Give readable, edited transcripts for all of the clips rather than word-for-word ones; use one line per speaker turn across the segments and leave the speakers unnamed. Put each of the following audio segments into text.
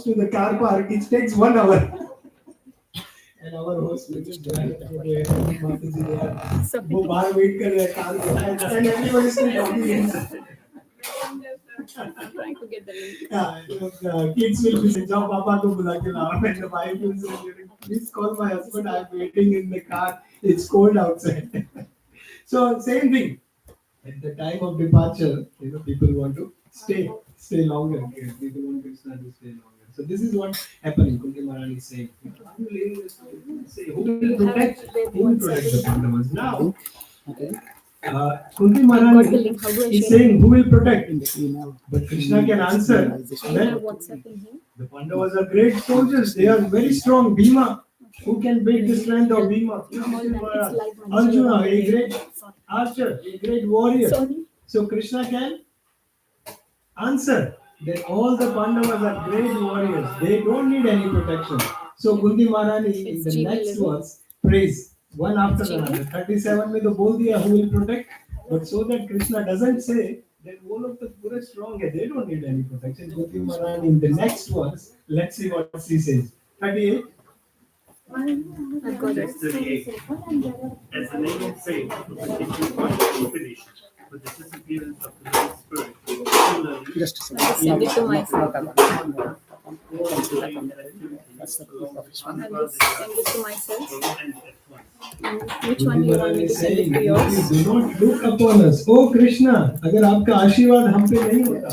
to the car park, it takes 1 hour. And our host will just Mataji there. वो बाहर wait कर रहे हैं कार को, and everybody is still talking inside.
I'm trying to get the link.
Kids will be saying, "जाओ पापा को बुला के लाओ." And the wife will say, "Please call my husband. I'm waiting in the car. It's cold outside." So same thing. At the time of departure, people want to stay longer. People want Krishna to stay longer. So this is what happening. Kunti Maharani is saying, "I'm leaving this story. Who will protect the Pandavas now?"
Okay.
Kunti Maharani is saying, "Who will protect?" But Krishna can answer that the Pandavas are great soldiers. They are very strong. Bhima, who can break the strength of Bhima? Arjuna, a great archer, a great warrior. So Krishna can answer that all the Pandavas are great warriors. They don't need any protection. So Kunti Maharani in the next verse prays one after another. 37 में तो बोल दिया who will protect, but so that Krishna doesn't say that all of the पूरे strong है, they don't need any protection. Kunti Maharani in the next verse, let's see what she says. 38.
I've got it.
As the name of faith, it is not definition, but the disappearance of the Holy Spirit. Similarly,
Just a second.
I'll send it to myself.
That's the proof of his one.
I'll just send it to myself.
and at once.
Which one do you want me to send it to yours?
Do not look upon us. Oh Krishna, अगर आपका आशीर्वाद हम पे नहीं होता,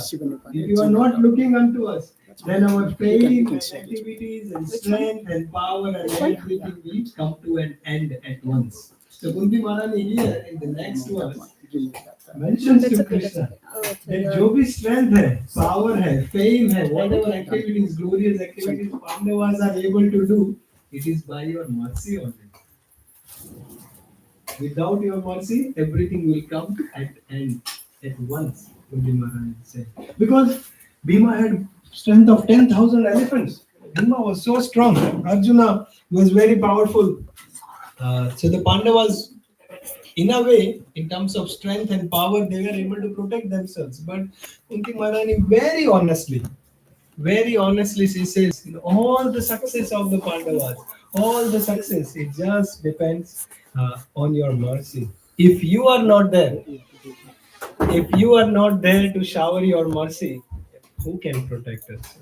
if you are not looking unto us, then our fame and activities and strength and power and everything will come to an end at once. So Kunti Maharani here in the next verse mentions to Krishna that जो भी strength है, power है, fame है, whatever activities, glorious activities Pandavas are able to do, it is by your mercy only. Without your mercy, everything will come at end at once. Kunti Maharani said, because Bhima had strength of 10,000 elephants. Bhima was so strong. Arjuna was very powerful. So the Pandavas, in a way, in terms of strength and power, they were able to protect themselves. But Kunti Maharani very honestly, she says, all the success of the Pandavas, all the success, it just depends on your mercy. If you are not there to shower your mercy, who can protect us?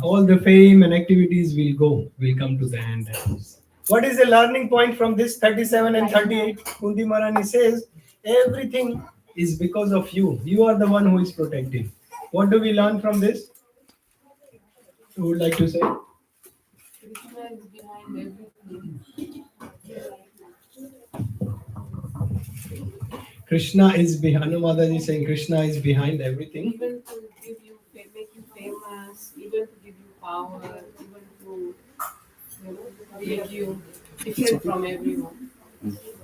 All the fame and activities will come to the end. What is the learning point from this 37 and 38? Kunti Maharani says, everything is because of you. You are the one who is protecting. What do we learn from this? Who would like to say?
Krishna is behind everything.
Krishna is behind. Mataji is saying Krishna is behind everything.
Even to give you, make you famous, even to give you power, even to make you different from everyone.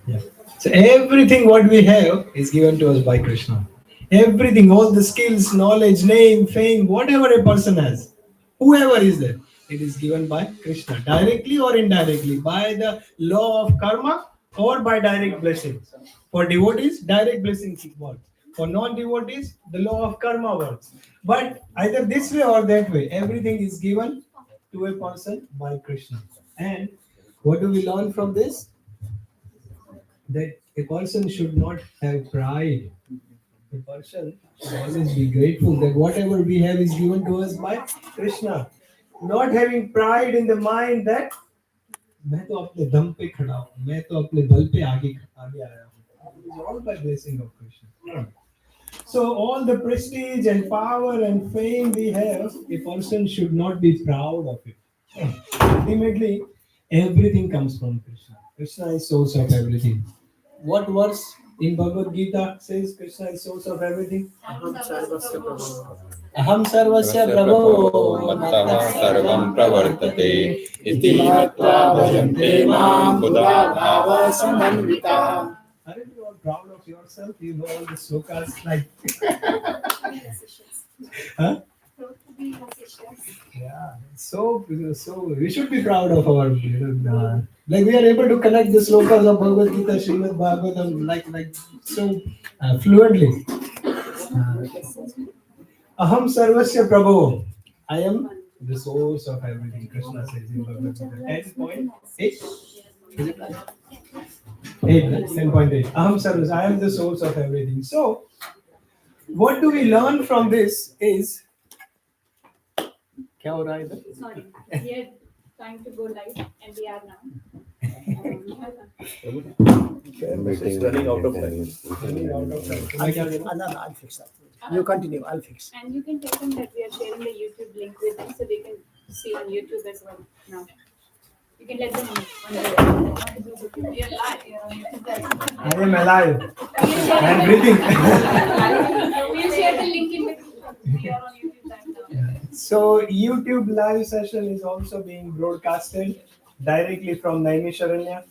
Yeah. So everything what we have is given to us by Krishna. Everything, all the skills, knowledge, name, fame, whatever a person has, whoever is there, it is given by Krishna, directly or indirectly, by the law of karma or by direct blessings. For devotees, direct blessings works. For non-devotees, the law of karma works. But either this way or that way, everything is given to a person by Krishna. And what do we learn from this? That a person should not have pride. A person should always be grateful that whatever we have is given to us by Krishna. Not having pride in the mind that मैं तो अपने दम पे खड़ा हूँ, मैं तो अपने बल पे आगे आया हूँ. It is all by blessing of Krishna. So all the prestige and power and fame we have, a person should not be proud of it. Ultimately, everything comes from Krishna. Krishna is source of everything. What verse in Bhagavad Gita says Krishna is source of everything? Aham sarvasya prabho
mattah sarvam pravartate iti matva bhajante mam buddha bhava samannvita.
Aren't you all proud of yourself? You know all the slokas like huh? Yeah, so we should be proud of our like we are able to connect the slokas of Bhagavad Gita, Srimad Bhagavatam like so fluently. Aham Sarvasya Prabhu. I am the source of everything. Krishna says in Bhagavad Gita 10.8. Is it 8? 10.8. Aham Sarvasya. I am the source of everything. So, what do we learn from this is. क्या हो रहा है इधर?
Sorry, we are trying to go live and we are now.
It's running out of time.
I'll fix that. You continue, I'll fix.
And you can tell them that we are sharing the YouTube link with them so they can see on YouTube as well now. You can let them know. We are live.
I am alive and breathing.
We'll share the link in the group. We are on YouTube right now.
So YouTube live session is also being broadcasted directly from Naimisaranya.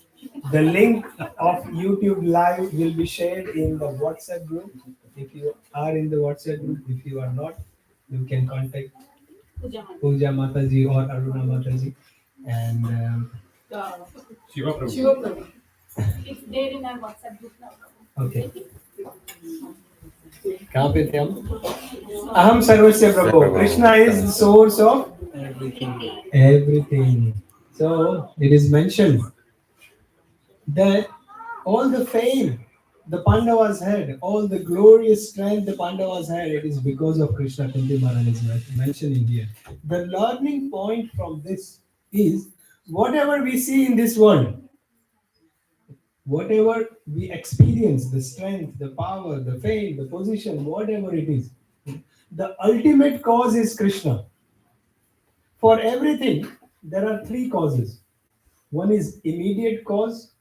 The link of YouTube live will be shared in the WhatsApp group. If you are in the WhatsApp group, if you are not, you can contact Puja Mataji or Aruna Mataji. And
Shiva Prabhu.
It's there in our WhatsApp group now.
okay. कहाँ पे थे हम? अहम सर्वस्य प्रभु. Krishna is the source of everything. So it is mentioned that all the fame the Pandavas had, all the glorious strength the Pandavas had, it is because of Krishna. Kunti Maharaj is mentioning here. The learning point from this is whatever we see in this world, whatever we experience, the strength, the power, the fame, the position, whatever it is, the ultimate cause is Krishna. For everything, there are three causes. One is immediate cause,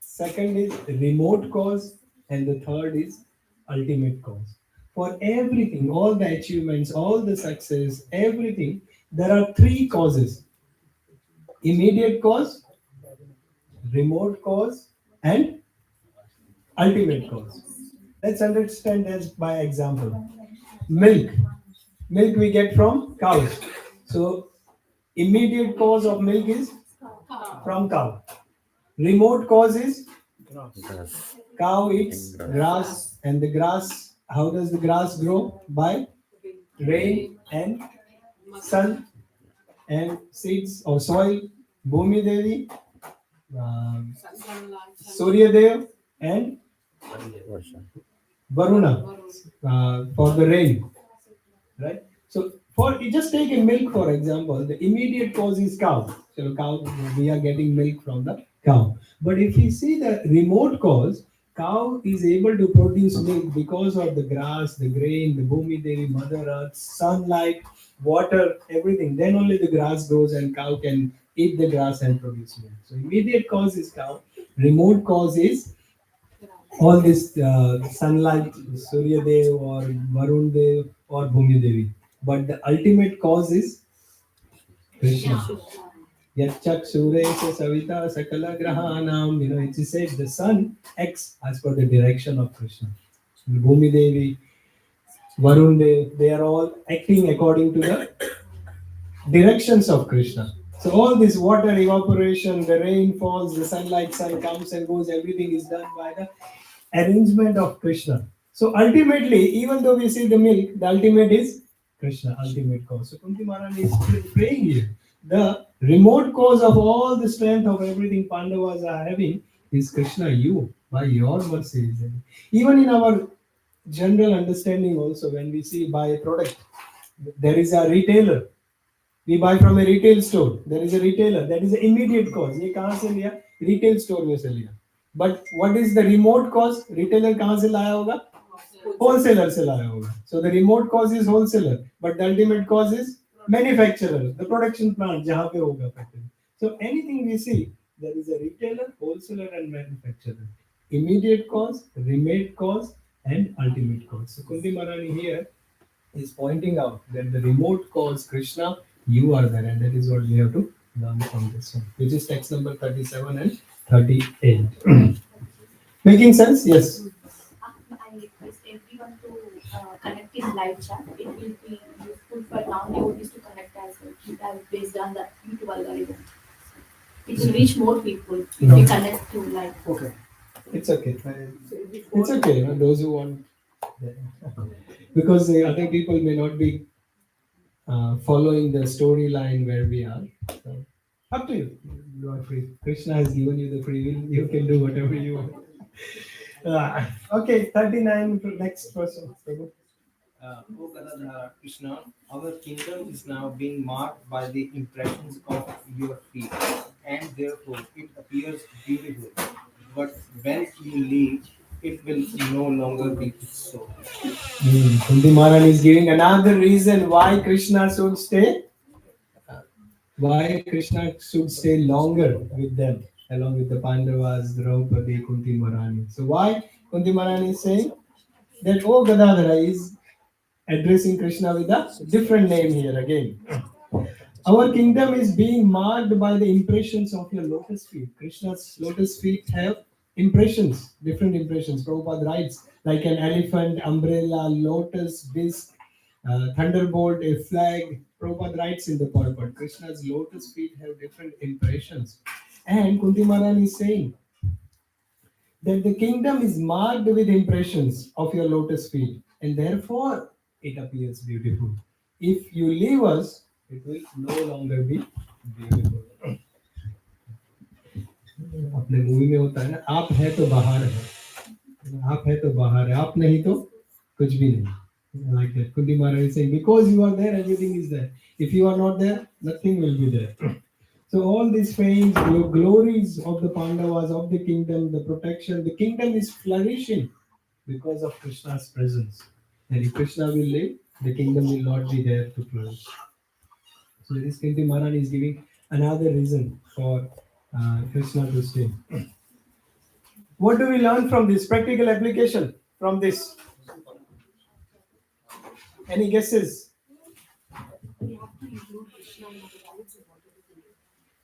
second is remote cause, and the third is ultimate cause. For everything, all the achievements, all the success, everything, there are three causes. Immediate cause, remote cause, and ultimate cause. Let's understand this by example. Milk. Milk we get from cows. So, immediate cause of milk is from cow. Remote cause is cow eats grass, and the grass, how does the grass grow? By rain and sun and seeds or soil. Bhumi Devi, Surya Dev, and Varuna for the rain. Right? So, for you just take a milk for example, the immediate cause is cow. So, cow, we are getting milk from the cow. But if you see the remote cause, cow is able to produce milk because of the grass, the grain, the Bhumi Devi, Mother Earth, sunlight, water, everything. Then only the grass grows and cow can eat the grass and produce milk. So immediate cause is cow. Remote cause is all this sunlight, Surya Dev or Varun Dev or Bhumi Devi. But the ultimate cause is Krishna. Yachak Suresha Savita Sakala Grahanam. It is said the sun acts as per the direction of Krishna. Bhumi Devi, Varun Dev, they are all acting according to the directions of Krishna. So all this water evaporation, the rain falls, the sunlight sun comes and goes, everything is done by the arrangement of Krishna. So ultimately, even though we see the milk, the ultimate is Krishna, ultimate cause. So Kunti Maharaj is praying here. The remote cause of all the strength of everything Pandavas are having is Krishna, you, by your mercy. Even in our general understanding also, when we see buy a product, there is a retailer. We buy from a retail store. There is a retailer. That is the immediate cause. ये कहाँ से लिया? Retail store में से लिया. But what is the remote cause? Retailer कहाँ से लाया होगा? Wholesaler से लाया होगा. So the remote cause is wholesaler, but the ultimate cause is manufacturer, the production plant जहाँ पे होगा factory. So anything we see, there is a retailer, wholesaler, and manufacturer. Immediate cause, remote cause, and ultimate cause. So Kunti Maharani here is pointing out that the remote cause Krishna, you are there, and that is what we have to learn from this one, which is text number 37 and 38. Making sense? Yes.
I request everyone to connect in live chat. It will be useful for non-devotees to connect as well, based on the YouTube algorithm. It will reach more people if we connect to live.
Okay.
It's okay. It's okay. Those who want Because the other people may not be following the storyline where we are. So, up to you. You are free. Krishna has given you the free will. You can do whatever you want. Okay, 39. Next person. Prabhu.
O Gadadhara Krishna, our kingdom is now being marked by the impressions of your feet, and therefore it appears beautiful. But when you leave, it will no longer be so.
Kunti Maharani is giving another reason why Krishna should stay. Why Krishna should stay longer with them, along with the Pandavas, Draupadi, Kunti Maharani. So why Kunti Maharani is saying that O Gadadhara is addressing Krishna with a different name here again. Our kingdom is being marked by the impressions of your lotus feet. Krishna's lotus feet have impressions, different impressions. Prabhupada writes like an elephant, umbrella, lotus, disc, thunderbolt, a flag. Prabhupada writes in the purport. Krishna's lotus feet have different impressions. And Kunti Maharani is saying that the kingdom is marked with impressions of your lotus feet, and therefore it appears beautiful. If you leave us, it will no longer be beautiful. अपने movie में होता है ना, आप है तो बाहर है, आप है तो बाहर है, आप नहीं तो कुछ भी नहीं. Like that. Kunti Maharani is saying, because you are there, everything is there. If you are not there, nothing will be there. So all these fames, glories of the Pandavas, of the kingdom, the protection, the kingdom is flourishing because of Krishna's presence. And if Krishna will live, the kingdom will not be there to flourish. So this Kunti Maharani is giving another reason for Krishna to stay. What do we learn from this? Practical application from this? Any guesses?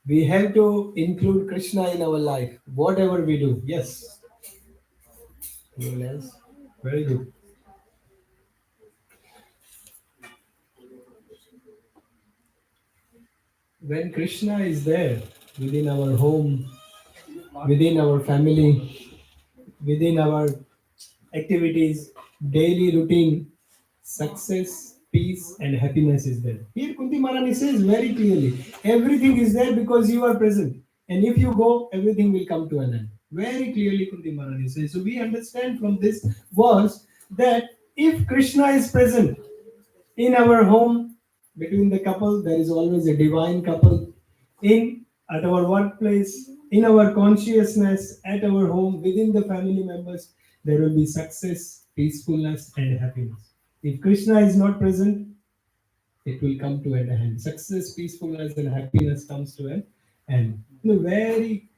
We have to include Krishna in our life, whatever we do. Yes. Anyone else? Very good. When Krishna is there within our home, within our family, within our activities, daily routine, success, peace, and happiness is there. Here Kunti Maharani says very clearly, everything is there because you are present. And if you go, everything will come to an end. Very clearly Kunti Maharani says. So we understand from this verse that if Krishna is present in our home, between the couple, there is always a divine couple. At our workplace, in our consciousness, at our home, within the family members, there will be success, peacefulness, and happiness. If Krishna is not present, it will come to an end. Success, peacefulness, and happiness comes to an end. Very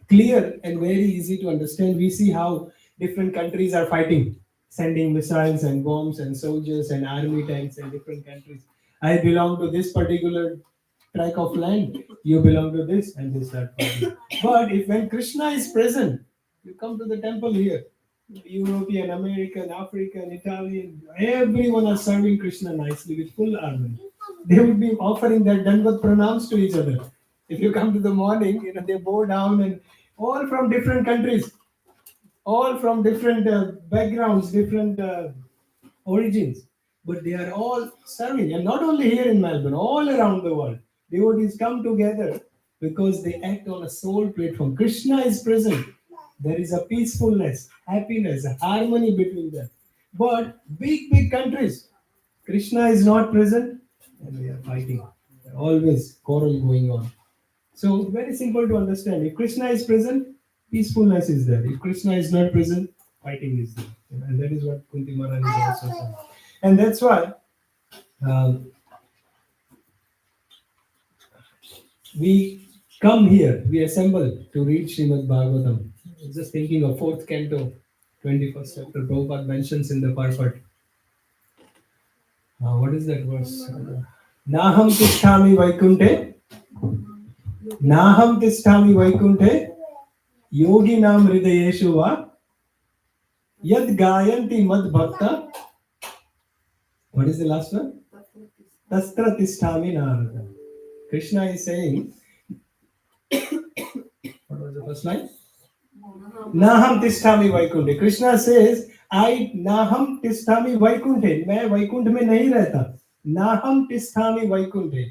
clear and very easy to understand. We see how different countries are fighting, sending missiles and bombs and soldiers and army tanks in different countries. I belong to this particular tract of land, you belong to this and this that. But if when Krishna is present, you come to the temple here, European, American, African, Italian, everyone are serving Krishna nicely with full harmony. They would be offering their Dandavat pranams to each other. If you come to the morning, they bow down, and all from different countries, all from different backgrounds, different origins, but they are all serving, and not only here in Melbourne, all around the world. Devotees come together because they act on a soul platform. Krishna is present. There is a peacefulness, happiness, a harmony between them. But big countries, Krishna is not present, and we are fighting. Always quarrel going on. So very simple to understand. If Krishna is present, peacefulness is there. If Krishna is not present, fighting is there. And that is what Kunti Maharani is also saying. And that's why we come here, we assemble to read Srimad Bhagavatam. Just thinking of 4th canto, 21st chapter, Prabhupada mentions in the purport. What is that verse? Naham tisthami vaikunte, Naham tisthami vaikunte, yogi nam hridayeshu va, yad gayanti mad bhakta. What is the last one? Tastra tisthami narada. Krishna is saying, what was the first line? Naham tisthami vaikunte. Krishna says, I naham tisthami vaikunthe. मैं वैकुंठ में नहीं रहता. नाहम तिष्ठामि वैकुंठे.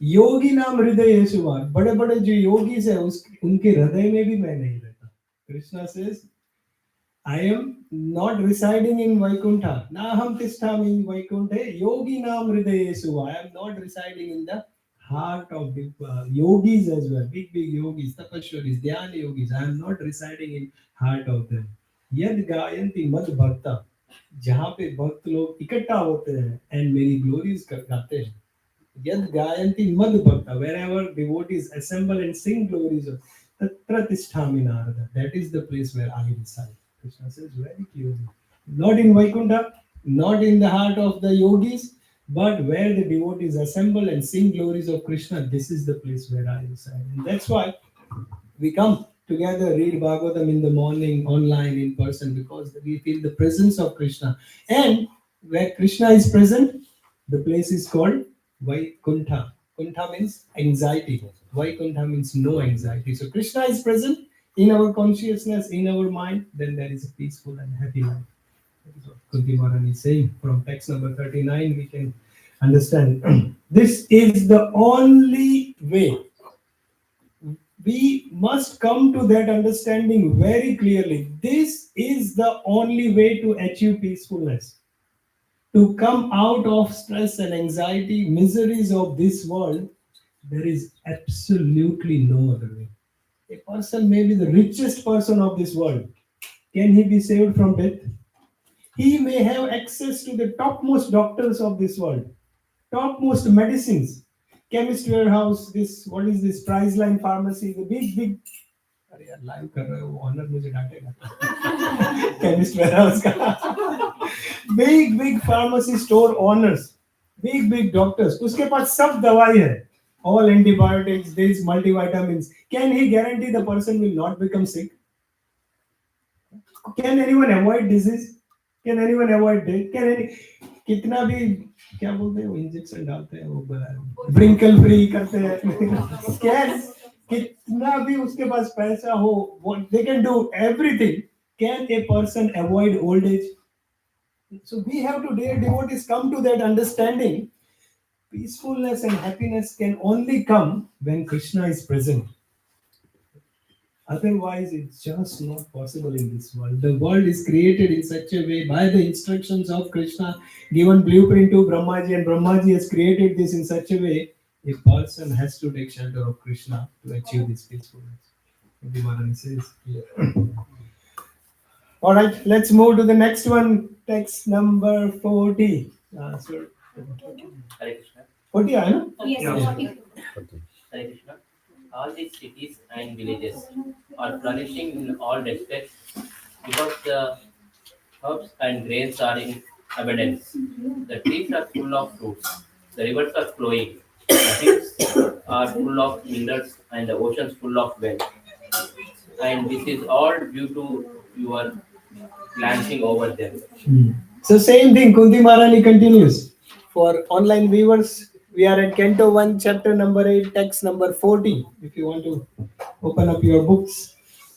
योगी नाम हृदय सुवार. बड़े बड़े जो योगीज है उनके हृदय में भी मैं नहीं रहता. Krishna says, I am not residing in Vaikuntha. Naham tisthami Vaikunthe. Yogi nam hridayesu. I am not residing in the heart of the yogis as well. Big yogis, tapaswaris, dhyana yogis. I am not residing in heart of them. Yad gayanti mad bhakta. जहाँ पे भक्त लोग इकट्ठा होते हैं and मेरी glories गाते हैं. Yad gayanti mad bhakta. Wherever devotees assemble and sing glories of tatra tisthami narada. That is the place where I reside. Krishna says very clearly. Not in Vaikuntha, not in the heart of the yogis, but where the devotees assemble and sing glories of Krishna, this is the place where I reside. And that's why we come together, read Bhagavatam in the morning, online, in person, because we feel the presence of Krishna. And where Krishna is present, the place is called Vaikuntha. Kuntha means anxiety. Vaikuntha means no anxiety. So Krishna is present in our consciousness, in our mind, then there is a peaceful and happy life. That is what Kunti Maharani is saying. From text number 39, we can understand. This is the only way. We must come to that understanding very clearly. This is the only way to achieve peacefulness. To come out of stress and anxiety, miseries of this world, there is absolutely no other way. A person may be the richest person of this world. Can he be saved from death? He may have access to the topmost doctors of this world, topmost medicines, chemist warehouse, this, what is this, Priceline pharmacy, the big, अरे यार live कर रहे हो, honour मुझे डांटेगा. Chemist warehouse का, big pharmacy store owners, big doctors, उसके पास सब दवाई है. All antibiotics, these multivitamins. Can he guarantee the person will not become sick? Can anyone avoid disease? Can anyone avoid death? Can any, कितना भी क्या बोलते हैं वो इंजेक्शन डालते हैं वो ब्रिंकल फ्री करते हैं. Can कितना भी उसके पास पैसा हो, they can do everything. Can a person avoid old age? So we have to, dear devotees, come to that understanding. Peacefulness and happiness can only come when Krishna is present. Otherwise, it's just not possible in this world. The world is created in such a way by the instructions of Krishna, given blueprint to Brahmaji, and Brahmaji has created this in such a way, a person has to take shelter of Krishna to achieve this peacefulness. The Maharani says here. All right, let's move to the next one. Text number 40. Sir.
Hare Krishna.
40, I know?
Yes,
Yeah.
sorry.
Hare Krishna. All these cities and villages are flourishing in all respects because the herbs and grains are in abundance. The trees are full of fruits. The rivers are flowing. The hills are full of minerals and the oceans full of wealth. And this is all due to your glancing over them.
So same thing, Kunti Maharani continues. For online viewers, we are at Canto 1, chapter number 8, text number 40. If you want to open up your books.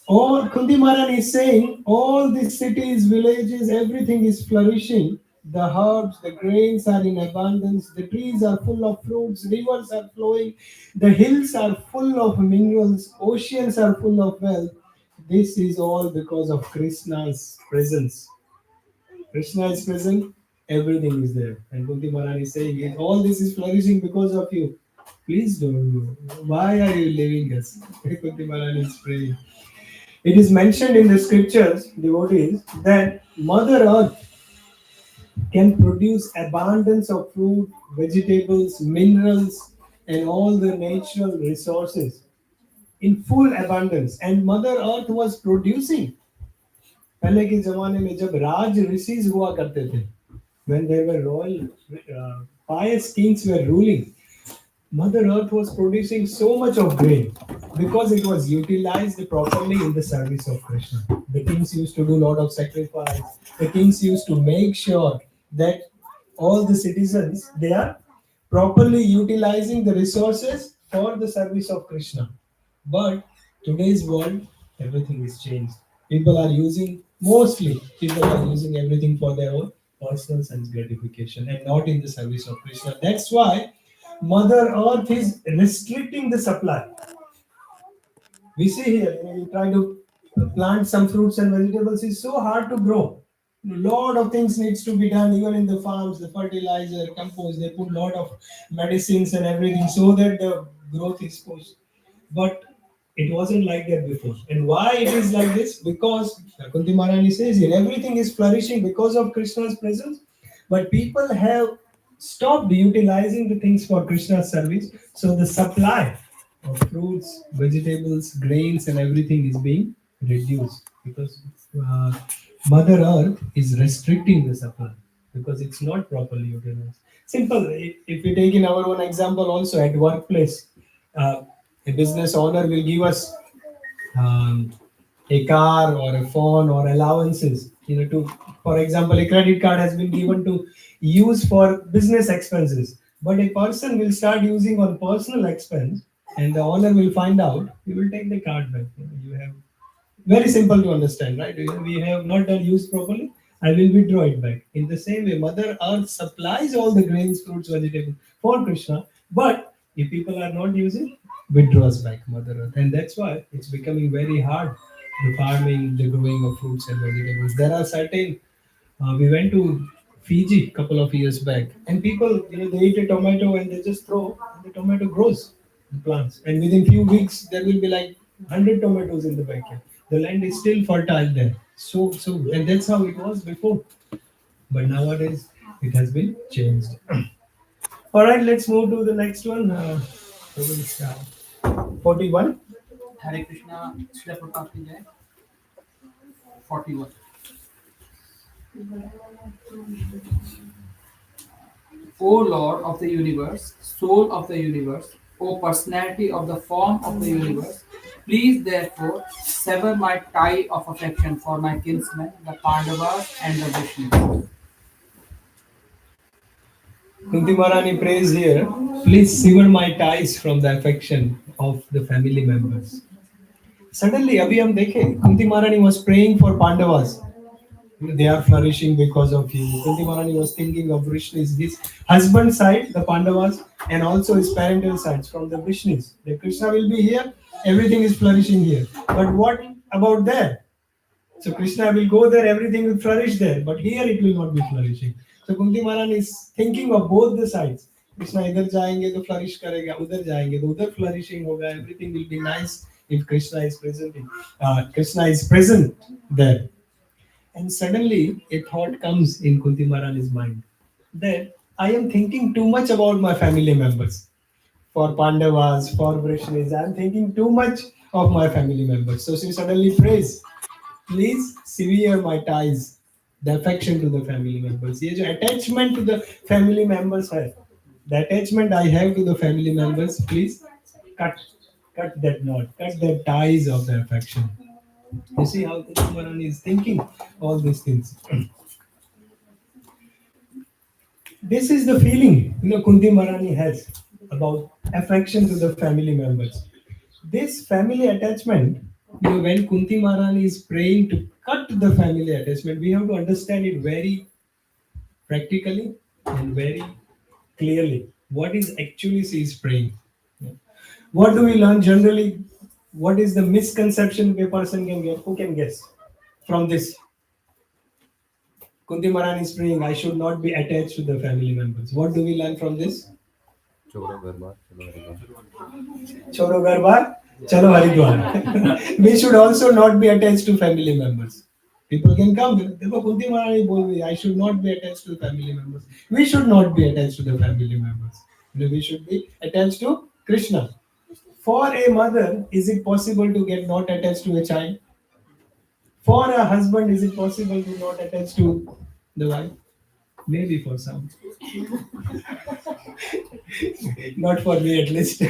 All Kunti Maharani is saying, all these cities, villages, everything is flourishing. The herbs, the grains are in abundance. The trees are full of fruits. Rivers are flowing. The hills are full of minerals. Oceans are full of wealth. This is all because of Krishna's presence. Krishna is present, everything is there. And Kunti Maharani is saying, all this is flourishing because of you. Please don't go. Why are you leaving us? Kunti Maharani is praying. It is mentioned in the scriptures, devotees, that Mother Earth can produce abundance of fruit, vegetables, minerals, and all the natural resources in full abundance. And Mother Earth was producing. पहले के जमाने में जब राज ऋषिज हुआ करते थे, when they were royal, pious kings were ruling, Mother Earth was producing so much of grain because it was utilized properly in the service of Krishna. The kings used to do a lot of sacrifice. The kings used to make sure that all the citizens, they are properly utilizing the resources for the service of Krishna. But today's world, everything is changed. People are using Mostly, people are using everything for their own personal sense gratification and not in the service of Krishna. That's why Mother Earth is restricting the supply. We see here, you try to plant some fruits and vegetables, it's so hard to grow. Lot of things needs to be done even in the farms, the fertilizer, compost, they put lot of medicines and everything so that the growth is pushed. But it wasn't like that before. And why it is like this? Because Kunti Maharani says here, everything is flourishing because of Krishna's presence, but people have stopped utilizing the things for Krishna's service. So the supply of fruits, vegetables, grains, and everything is being reduced because uh, Mother Earth is restricting the supply because it's not properly utilized. Simple. If we take in our own example, also at workplace, uh, a business owner will give us um, a car or a phone or allowances. To, for example, a credit card has been given to use for business expenses, but a person will start using on personal expense, and the owner will find out. He will take the card back. You have very simple to understand, right? We have not done use properly. I will withdraw it back. In the same way, Mother Earth supplies all the grains, fruits, vegetables for Krishna, but if people are not using, withdraws back Mother Earth, and that's why it's becoming very hard. The farming, the growing of fruits and vegetables. There are certain. We went to Fiji a couple of years back, and people, they eat a tomato and they just throw, and the tomato grows, the plants, and within few weeks there will be like 100 tomatoes in the backyard. The land is still fertile there. So, and that's how it was before. But nowadays it has been changed. All right, let's move to the next one. 41.
Hare Krishna, Srila Prabhupada ki jai. 41. O Lord of the universe, soul of the universe, O personality of the form of the universe, please therefore sever my tie of affection for my kinsmen, the Pandavas and the Vishnus.
Kunti Maharani prays here, please sever my ties from the affection of the family members. Suddenly, abhi hum dekhe, Kunti Maharani was praying for Pandavas. They are flourishing because of you. Kunti Maharani was thinking of Vrishnis, his husband side, the Pandavas, and also his parental sides from the Vrishnis. The Krishna will be here, everything is flourishing here. But what about there? So Krishna will go there, everything will flourish there, but here it will not be flourishing. So Kunti Maharani is thinking of both the sides. Krishna इधर जाएंगे तो flourish करेगा, उधर जाएंगे तो उधर flourishing होगा. Everything will be nice if Krishna is present. Krishna is present there. And suddenly a thought comes in Kunti Maharani's mind that I am thinking too much about my family members. For Pandavas, for Vrishnis, I am thinking too much of my family members. So she suddenly prays, please sever my ties, the affection to the family members. ये जो attachment to the family members है, the attachment I have to the family members, please cut that knot, cut the ties of the affection. You see how Kunti Maharani is thinking all these things. This is the feeling Kunti Maharani has about affection to the family members. This family attachment, when Kunti Maharani is praying to cut the family attachment, we have to understand it very practically and very clearly. What is actually she is praying? What do we learn generally? What is the misconception a person can get? Who can guess from this? Kunti Maharani is praying, I should not be attached to the family members. What do we learn from this? Choro Garbar, Chalo Haridwar. We should also not be attached to family members. People can come. Kunti Maharani बोल I should not be attached to family members. We should not be attached to the family members. We should be attached to Krishna. For a mother, is it possible to get not attached to a child? For a husband, is it possible to not attach to the wife? Maybe for some. Not for me at least.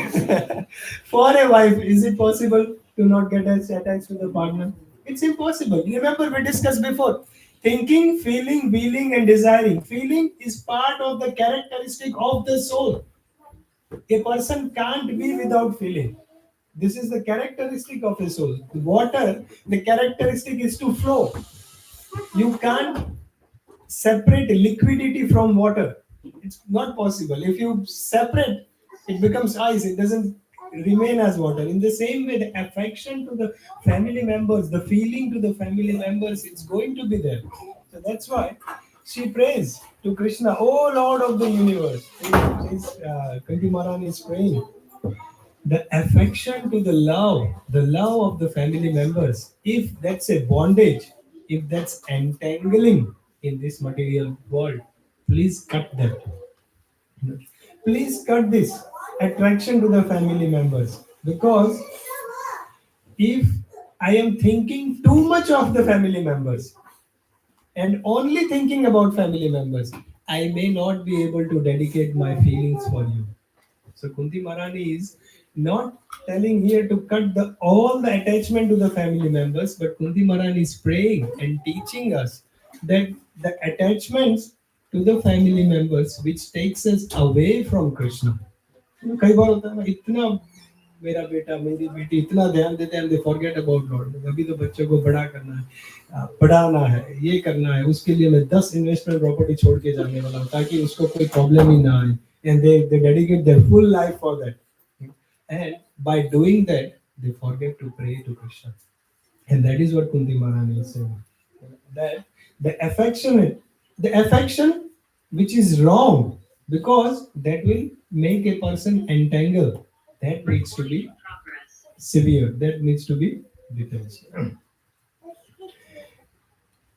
For a wife, is it possible to not get attached to the partner? It's impossible. Remember, we discussed before. Thinking, feeling, willing, and desiring. Feeling is part of the characteristic of the soul. A person can't be without feeling. This is the characteristic of a soul. Water, the characteristic is to flow. You can't separate liquidity from water. It's not possible. If you separate, it becomes ice. It doesn't remain as water. In the same way, the affection to the family members, the feeling to the family members, it's going to be there. So that's why she prays to Krishna, "Oh Lord of the universe." Kunti Maharani is praying the affection to the love of the family members. If that's a bondage, if that's entangling in this material world, please cut that. Please cut this attraction to the family members, because if I am thinking too much of the family members and only thinking about family members, I may not be able to dedicate my feelings for you. So Kunti Maharani is not telling here to cut all the attachment to the family members, but Kunti Maharani is praying and teaching us that the attachments to the family members which takes us away from Krishna. कई बार होता है ना, इतना मेरा बेटा मेरी बेटी इतना ध्यान देते हैं, दे फॉरगेट अबाउट लॉर्ड। अभी तो बच्चों को बड़ा करना है, पढ़ाना है, ये करना है, उसके लिए मैं 10 इन्वेस्टमेंट प्रॉपर्टी छोड़ के जाने वाला हूँ ताकि उसको कोई प्रॉब्लम ही ना आए। And they dedicate their full life for that, and by doing that they forget to pray to Krishna. And that is what Kunti Maharani is saying, that the affection which is wrong, because that will make a person entangle, that needs to be severe, that needs to be detached.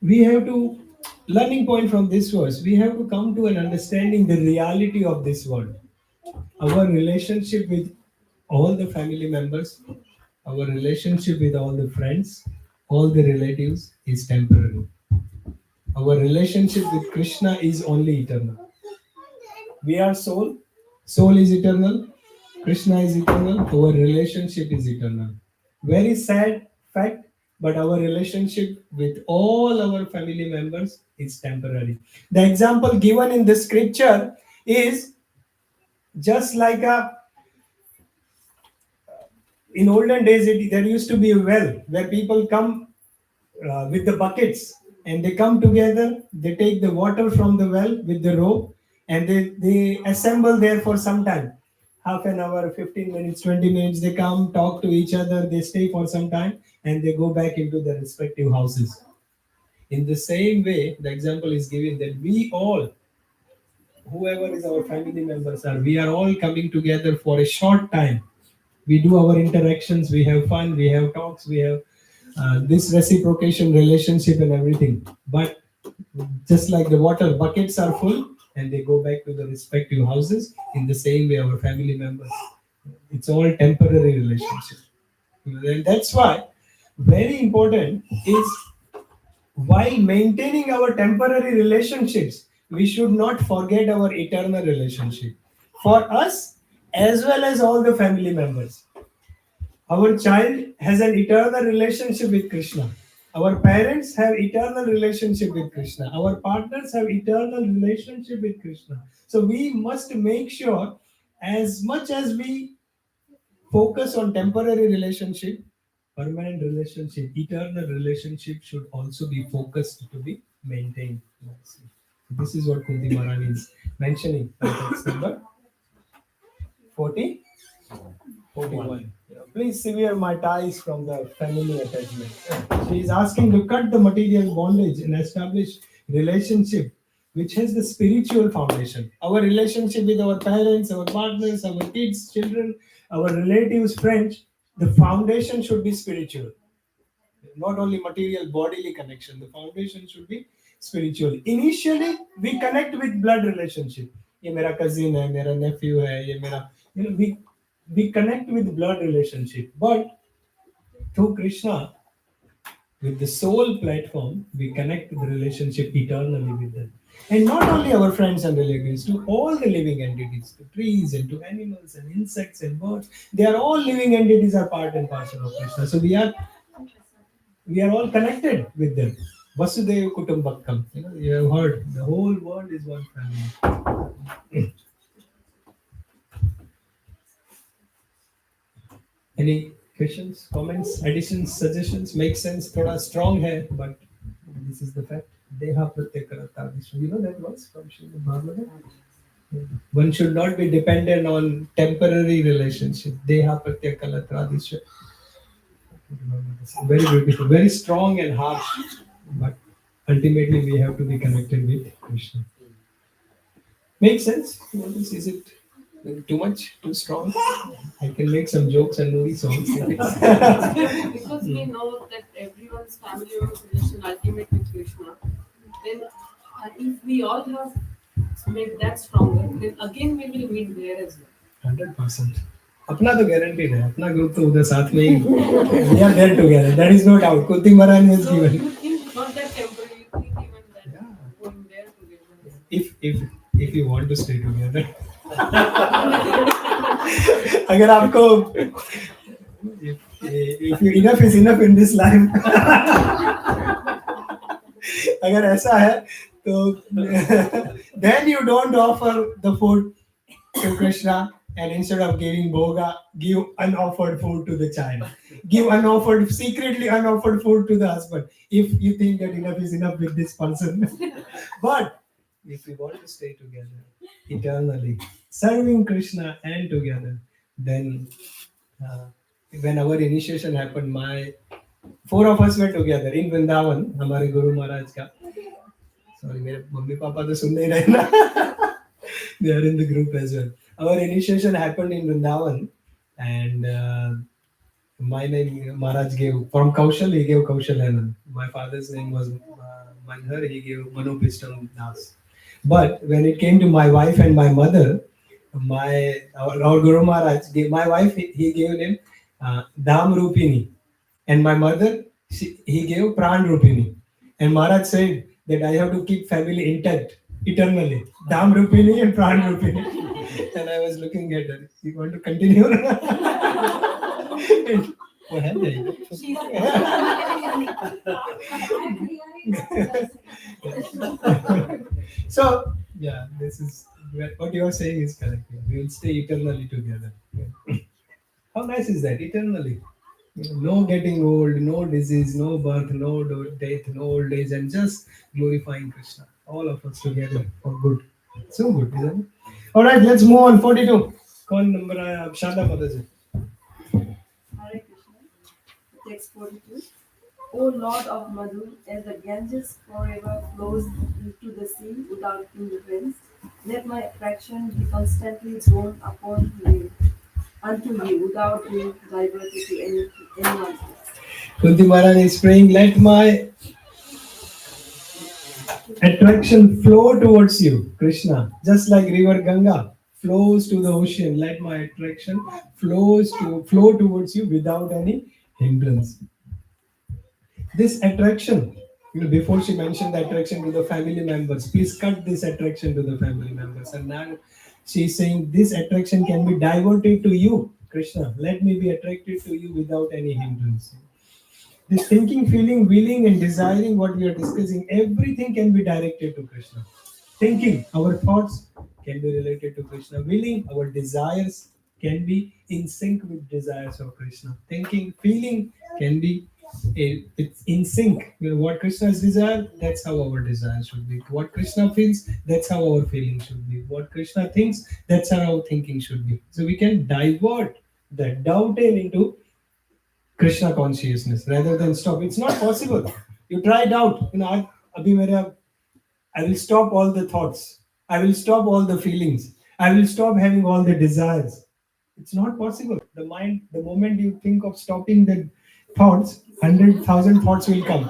We have to, learning point from this verse, we have to come to an understanding the reality of this world. Our relationship with all the family members, our relationship with all the friends, all the relatives is temporary. Our relationship with Krishna is only eternal. We are soul, soul is eternal, Krishna is eternal, our relationship is eternal. Very sad fact, but our relationship with all our family members is temporary. The example given in the scripture is just like in olden days, there used to be a well where people come with the buckets, and they come together, they take the water from the well with the rope, and they assemble there for some time, half an hour, 15 minutes, 20 minutes. They come, talk to each other, they stay for some time, and they go back into their respective houses. In the same way, the example is given that we all, whoever is our family members are, we are all coming together for a short time. We do our interactions, we have fun, we have talks, we have this reciprocation relationship and everything. But just like the water buckets are full and they go back to the respective houses, in the same way our family members, it's all temporary relationship. And that's why very important is, while maintaining our temporary relationships, we should not forget our eternal relationship for us as well as all the family members. Our child has an eternal relationship with Krishna. Our parents have eternal relationship with Krishna. Our partners have eternal relationship with Krishna. So we must make sure, as much as we focus on temporary relationship, permanent relationship, eternal relationship should also be focused to be maintained. This is what Kunti Maharani is mentioning. Text number 40. 41. Please sever my ties from the family attachment. She is asking to cut the material bondage and establish relationship which has the spiritual foundation. Our relationship with our parents, our partners, our kids, children, our relatives, friends, the foundation should be spiritual. Not only material bodily connection, the foundation should be spiritual. Initially, we connect with blood relationship. ये मेरा cousin है, मेरा nephew है, ये मेरा, we connect with blood relationship, but through Krishna, with the soul platform, we connect the relationship eternally with them. And not only our friends and relatives, to all the living entities, to trees and to animals and insects and birds, they are all living entities, are part and parcel of Krishna. So we are all connected with them. Vasudev Kutumbakam. You have heard, the whole world is one family. Any questions, comments, additions, suggestions? Make sense? Thoda strong hai, but This is the fact. Deha pratyakaratadishwa. You know that verse from Srimad Bhagavatam? One should not be dependent on temporary relationship. Deha pratyakaratadishwa. Very beautiful, very strong and harsh, but ultimately we have to be connected with Krishna. Makes sense? Is it too much, too strong? I can make some jokes and movie songs.
Because we know that everyone's family or relation ultimate with Krishna. Then if we all have made that stronger, then again we will meet there as well.
100%. अपना तो guaranteed है, अपना group तो उधर साथ में ही, we are there together. There is no doubt. Kunti Maharani has
So
given.
you think not that temporary, you think even that going there together.
If you want to stay together. अगर आपको if you enough is enough in this life. अगर ऐसा है तो then you don't offer the food to Krishna, and instead of giving bhoga, give unoffered food to the child. Give secretly unoffered food to the husband. If you think that enough is enough with this person. But if we want to stay together eternally, serving Krishna and together, then when our initiation happened, four of us were together in Vrindavan, हमारे Guru Maharaj का. Sorry, मेरे mummy papa तो सुन नहीं रहे ना. They are in the group as well. Our initiation happened in Vrindavan, and my name Maharaj gave from Kaushal. He gave Kaushalanan. My father's name was Manhar. He gave Manopistam Das. But when it came to my wife and my mother, our Guru Maharaj gave my wife. He gave him Dham Rupini, and my mother he gave Pran Rupini. And Maharaj said that I have to keep family intact eternally. Dham Rupini and Pran Rupini. And I was looking at her. You want to continue? So, yeah, this is what you are saying is correct. We will stay eternally together. How nice is that? Eternally. No getting old, no disease, no birth, no death, no old age, and just glorifying Krishna. All of us together for good. So good, isn't it? All right, let's move on. 42. Kaun number hai? Shanda Mataji.
Hare Krishna. Text 42. O Lord of Madhu, as the Ganges forever flows into the sea without hindrance, let my attraction be constantly drawn upon you, unto you, without being diverted to anyone else.
Kunti Maharani is praying, let my attraction flow towards you, Krishna, just like river Ganga flows to the ocean. Let my attraction flow towards you without any hindrance. This attraction, before she mentioned the attraction to the family members, please cut this attraction to the family members. And now she's saying this attraction can be diverted to you, Krishna. Let me be attracted to you without any hindrance. This thinking, feeling, willing, and desiring, what we are discussing, everything can be directed to Krishna. Thinking, our thoughts can be related to Krishna. Willing, our desires can be in sync with desires of Krishna. Thinking, feeling can be it's in sync. What Krishna desires, that's how our desires should be. What Krishna feels, that's how our feeling should be. What Krishna thinks, that's how our thinking should be. So we can divert that dovetail into Krishna consciousness rather than stop. It's not possible. You try it out. I will stop all the thoughts. I will stop all the feelings. I will stop having all the desires. It's not possible. The mind, the moment you think of stopping the thoughts, 100,000 thoughts will come.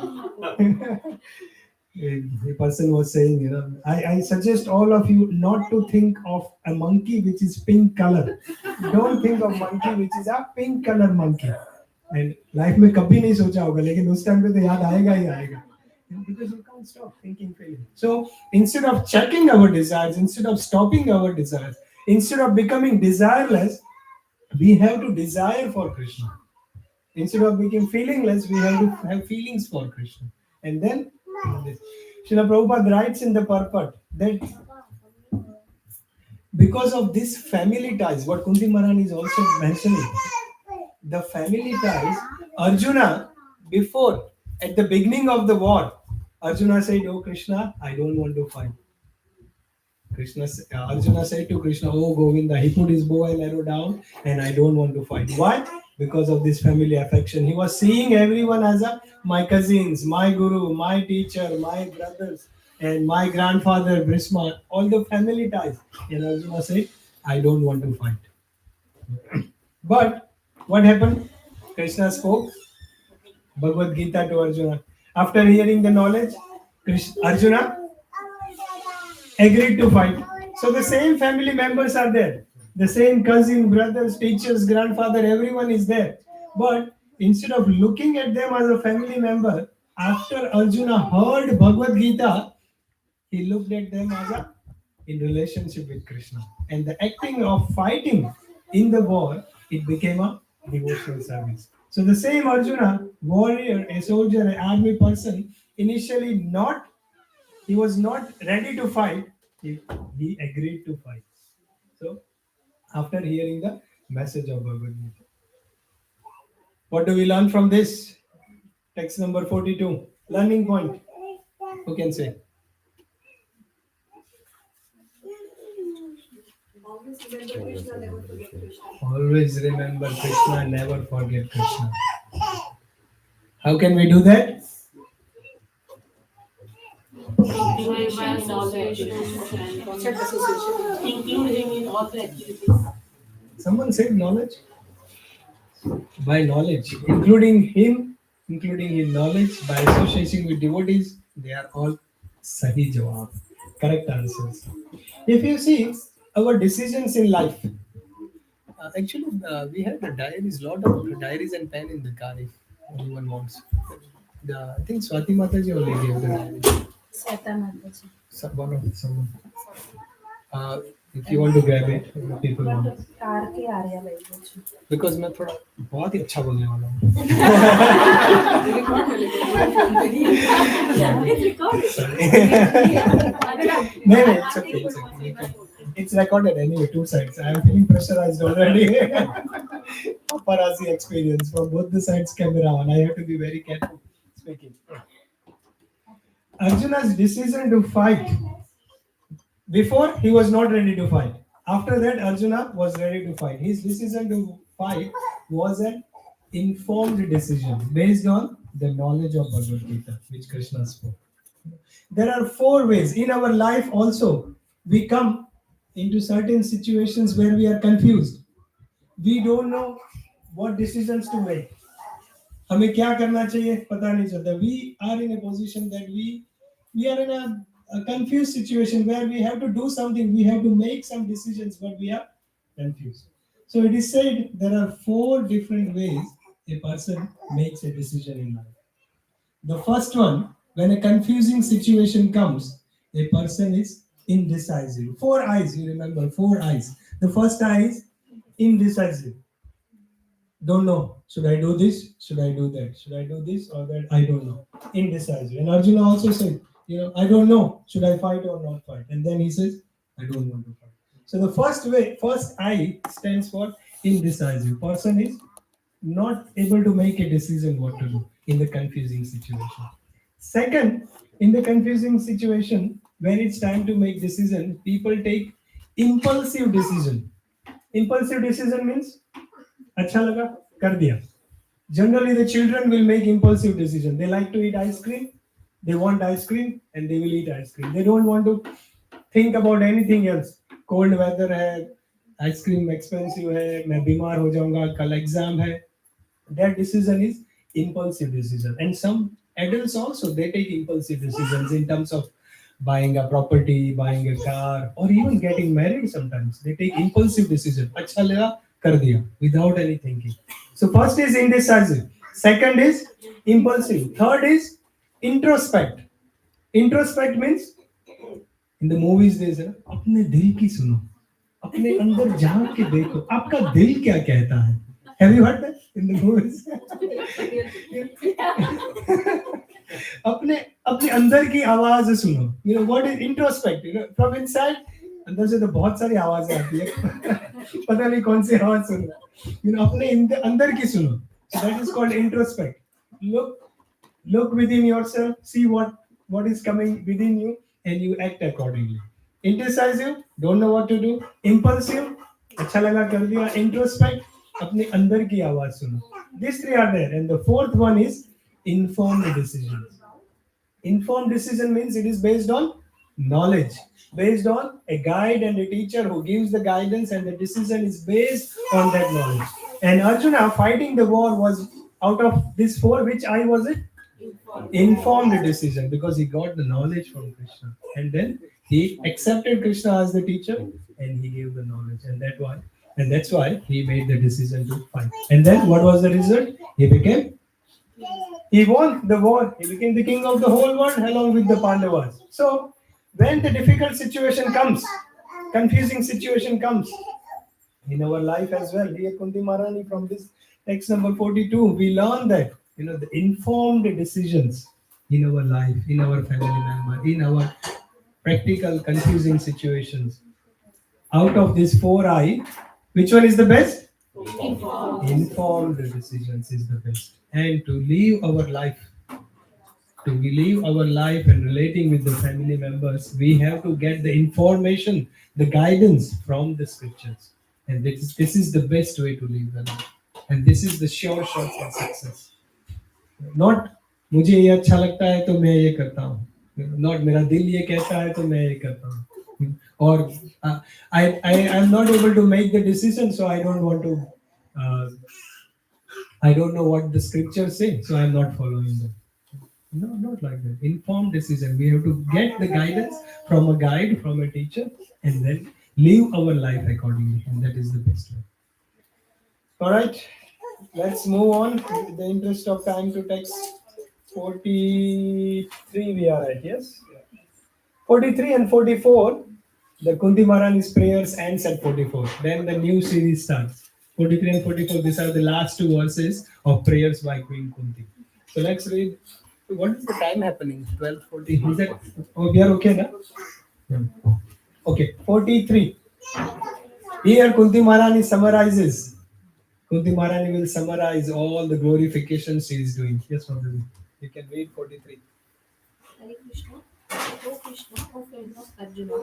A person was saying, I suggest all of you not to think of a monkey which is pink color. Don't think of monkey which is a pink color monkey. And life में कभी नहीं सोचा होगा, लेकिन उस time पे तो याद आएगा ही आएगा. Because you can't stop thinking, feeling. So instead of checking our desires, instead of stopping our desires, instead of becoming desireless, we have to desire for Krishna. Instead of becoming feelingless, we have to have feelings for Krishna. And then, Srila Prabhupada writes in the purport that because of this family ties, what Kunti Maharani is also mentioning, the family ties, Arjuna, before, at the beginning of the war, Arjuna said, "Oh Krishna, I don't want to fight." Arjuna said to Krishna, "Oh Govinda," he put his bow and arrow down, and I don't want to fight. Why? Because of this family affection. He was seeing everyone as my cousins, my guru, my teacher, my brothers, and my grandfather, Bhishma, all the family ties. And Arjuna said, "I don't want to fight." But what happened? Krishna spoke Bhagavad Gita to Arjuna. After hearing the knowledge, Arjuna agreed to fight. So the same family members are there. The same cousin, brothers, teachers, grandfather, everyone is there. But instead of looking at them as a family member, after Arjuna heard Bhagavad Gita, he looked at them as in relationship with Krishna. And the acting of fighting in the war, it became a devotional service. So the same Arjuna, warrior, a soldier, an army person, initially he was not ready to fight. He agreed to fight. So after hearing the message of Bhagavad Gita, what do we learn from this? Text number 42. Learning point. Who can say?
Always remember Krishna, never forget Krishna.
Always remember Krishna, never forget Krishna. How can we do that?
By association and concept association, include him in all the activities.
Someone said knowledge? By knowledge, including him, including his knowledge, by association with devotees, they are all Sahi Jawab, correct answers. If you see our decisions in life, actually, we have the diaries, lot of diaries and pen in the car if anyone wants. I think Swati Mataji only gave the diary. Someone. If you want to grab it, people want. Because मैं थोड़ा बहुत ही अच्छा बोलने वाला हूँ. नहीं, it's okay. It's okay. It's recorded anyway, two sides. I am feeling pressurized already. Paparazzi experience from both the sides camera on. I have to be very careful speaking. Arjuna's decision to fight. Before, he was not ready to fight. After that, Arjuna was ready to fight. His decision to fight was an informed decision based on the knowledge of Bhagavad Gita, which Krishna spoke. There are 4 ways. In our life also, we come into certain situations where we are confused. We don't know what decisions to make. हमें क्या करना चाहिए पता नहीं चलता. We are in a position that we are in a confused situation where we have to do something, we have to make some decisions, but we are confused. So it is said there are 4 different ways a person makes a decision in life. The first one, when a confusing situation comes, a person is indecisive. 4 eyes, you remember, 4 eyes. The first eye is indecisive. Don't know. Should I do this? Should I do that? Should I do this or that? I don't know. Indecisive. And Arjuna also said, I don't know. Should I fight or not fight? And then he says, I don't want to fight. So the first I stands for indecisive. Person is not able to make a decision what to do in the confusing situation. Second, in the confusing situation, when it's time to make decision, people take impulsive decision. Impulsive decision means अच्छा लगा कर दिया. Generally, the children will make impulsive decision. They like to eat ice cream. They want ice cream and they will eat ice cream. They don't want to think about anything else. Cold weather है, ice cream expensive है, मैं बीमार हो जाऊंगा, कल exam है. That decision is impulsive decision. And some adults also, they take impulsive decisions in terms of buying a property, buying a car, or even getting married sometimes. They take impulsive decision. अच्छा लगा कर दिया without any thinking. So first is indecisive. Second is impulsive. Third is introspect. Introspect means in the movies there is अपने दिल की सुनो, अपने अंदर झांक के देखो, आपका दिल क्या कहता है. Have you heard that in the movies? अपने अंदर की आवाज सुनो. What is introspect? From inside, अंदर से तो बहुत सारी आवाजें आती है. पता नहीं कौन सी आवाज सुनो. अपने अंदर की सुनो. So that is called introspect. Look within yourself. See what what is coming within you, and you act accordingly. Indecisive, don't know what to do. Impulsive, अच्छा लगा कर दिया. Introspect, अपने अंदर की आवाज सुनो. These three are there, and the fourth one is informed decisions. Informed decision means it is based on knowledge, based on a guide and a teacher who gives the guidance, and the decision is based on that knowledge. And Arjuna fighting the war was out of this four, which I was it? Informed decision, because he got the knowledge from Krishna, and then he accepted Krishna as the teacher, and he gave the knowledge, and that's why he made the decision to fight. And then what was the result? He won the war. He became the king of the whole world along with the Pandavas. So when the difficult situation comes, confusing situation comes in our life as well, here Kunti Maharani, from this text number 42, we learn that the informed decisions in our life, in our family member, in our practical confusing situations. Out of these four which one is the best? Informed decisions is the best. And to live our life, and relating with the family members, we have to get the information, the guidance from the scriptures. And this is the best way to live the life. And this is the sure shot for success. Not मुझे ये अच्छा लगता है तो मैं ये करता हूँ. Not मेरा दिल ये कहता है तो मैं ये करता हूँ. Or I am not able to make the decision, so I don't want to. I don't know what the scriptures say, so I am not following them. No, not like that. Informed decision. We have to get the guidance from a guide, from a teacher, and then live our life accordingly, and that is the best way. All right, let's move on. In the interest of time, to text 43 we are at, yes? 43 and 44, the Kunti Maharani's prayers ends at 44. Then the new series starts. 43 and 44, these are the last two verses of prayers by Queen Kunti. So let's read. What is the time happening? 12:40. Is that? Oh, we are okay now? Yeah. Okay, 43. Here Kunti Maharani summarizes. Kunti Maharani will summarize all the glorifications she is doing. Yes, Prabhu. You can read 43.
Hare Krishna. O Krishna, O friend of Arjuna,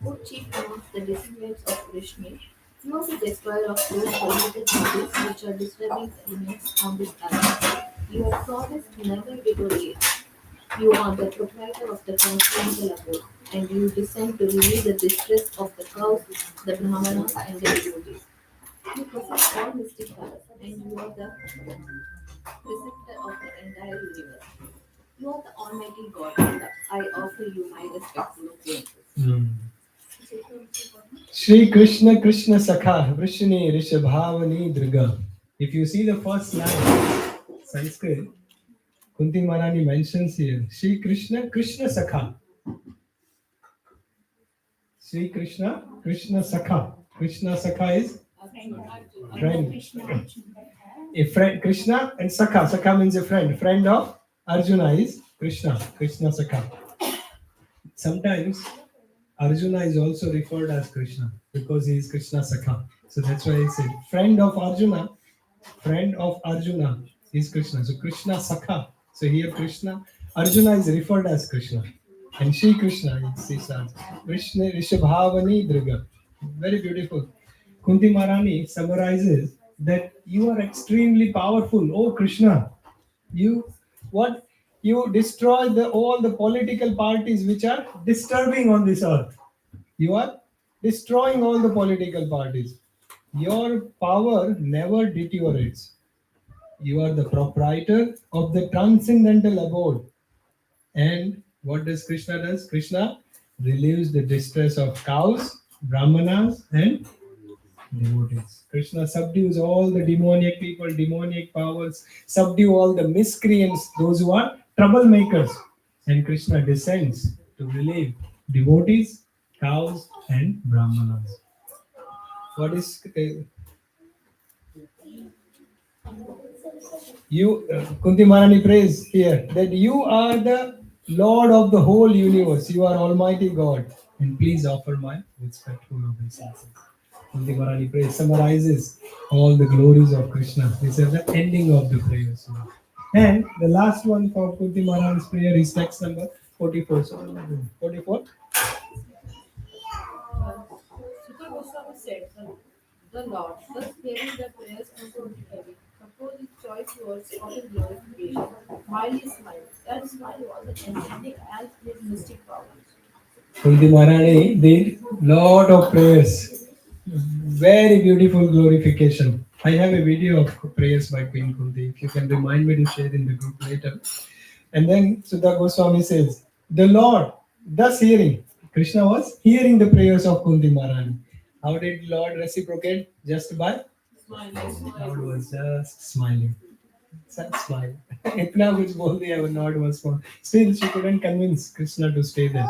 O chief amongst the descendants of Krishna, you are the destroyer of those polluted bodies which are disturbing the elements on this earth. Your promise never deteriorates. You are the proprietor of the transcendental abode, and you descend to relieve the distress of the cows, the brahmanas, and the devotees. You possess all mystic powers, and you are the preceptor of the entire universe. You are the Almighty God, and I offer you my respectful obeisances.
Shri Krishna Krishna Sakha Vrishni Rishabhavani Driga. If you see the first line, Sanskrit, Kunti Maharani mentions here Shri Krishna Krishna Sakha. Shri Krishna Krishna Sakha. Krishna Sakha is friend. A friend, Krishna and Sakha. Sakha means a friend. Friend of Arjuna is Krishna. Krishna Sakha. Sometimes Arjuna is also referred as Krishna because he is Krishna Sakha. So that's why he said friend of Arjuna is Krishna. So Krishna Sakha. So here Krishna, Arjuna is referred as Krishna. And Shri Krishna is Krishna Rishabhavani Driga. Very beautiful. Kunti Maharani summarizes that you are extremely powerful. Oh Krishna, you destroy all the political parties which are disturbing on this earth. You are destroying all the political parties. Your power never deteriorates. You are the proprietor of the transcendental abode. And what does Krishna does? Krishna relieves the distress of cows, brahmanas, and devotees. Krishna subdues all the demoniac people, demoniac powers, subdue all the miscreants, those who are troublemakers. And Krishna descends to relieve devotees, cows, and brahmanas. What is Kunti Maharani prays here that you are the Lord of the whole universe. You are Almighty God. And please offer my respectful obeisances. Kunti Maharani prays, summarizes all the glories of Krishna. This is the ending of the prayer. And the last one for Kunti Maharani's prayer is text number 44. So, 44.
Sutta Goswami said, the Lord, thus hearing the prayers of the heavy, composed his choice words of his glorification, mildly smiled. That smile was enchanting as his mystic power.
Kunti Maharani did lot of prayers. Very beautiful glorification. I have a video of prayers by Queen Kunti. If you can remind me to share in the group later. And then Sudha Goswami says, the Lord, thus hearing. Krishna was hearing the prayers of Kunti Maharani. How did Lord reciprocate? Just by? Lord was just smiling. Such smile. इतना कुछ बोल दिया, but Lord was small. Still, she couldn't convince Krishna to stay there.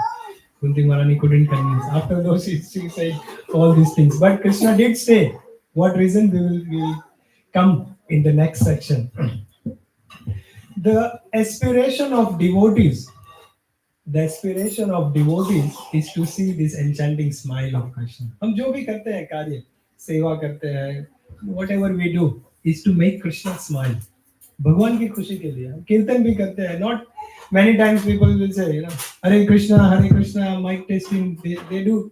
Kunti Maharani couldn't convince. After those, she said all these things. But Krishna did stay. What reason? We will come in the next section. The aspiration of devotees is to see this enchanting smile of Krishna. हम जो भी करते हैं कार्य, सेवा करते हैं, whatever we do is to make Krishna smile. भगवान की खुशी के लिए हम कीर्तन भी करते हैं. Not many times people will say, Hare Krishna, mic testing. They do.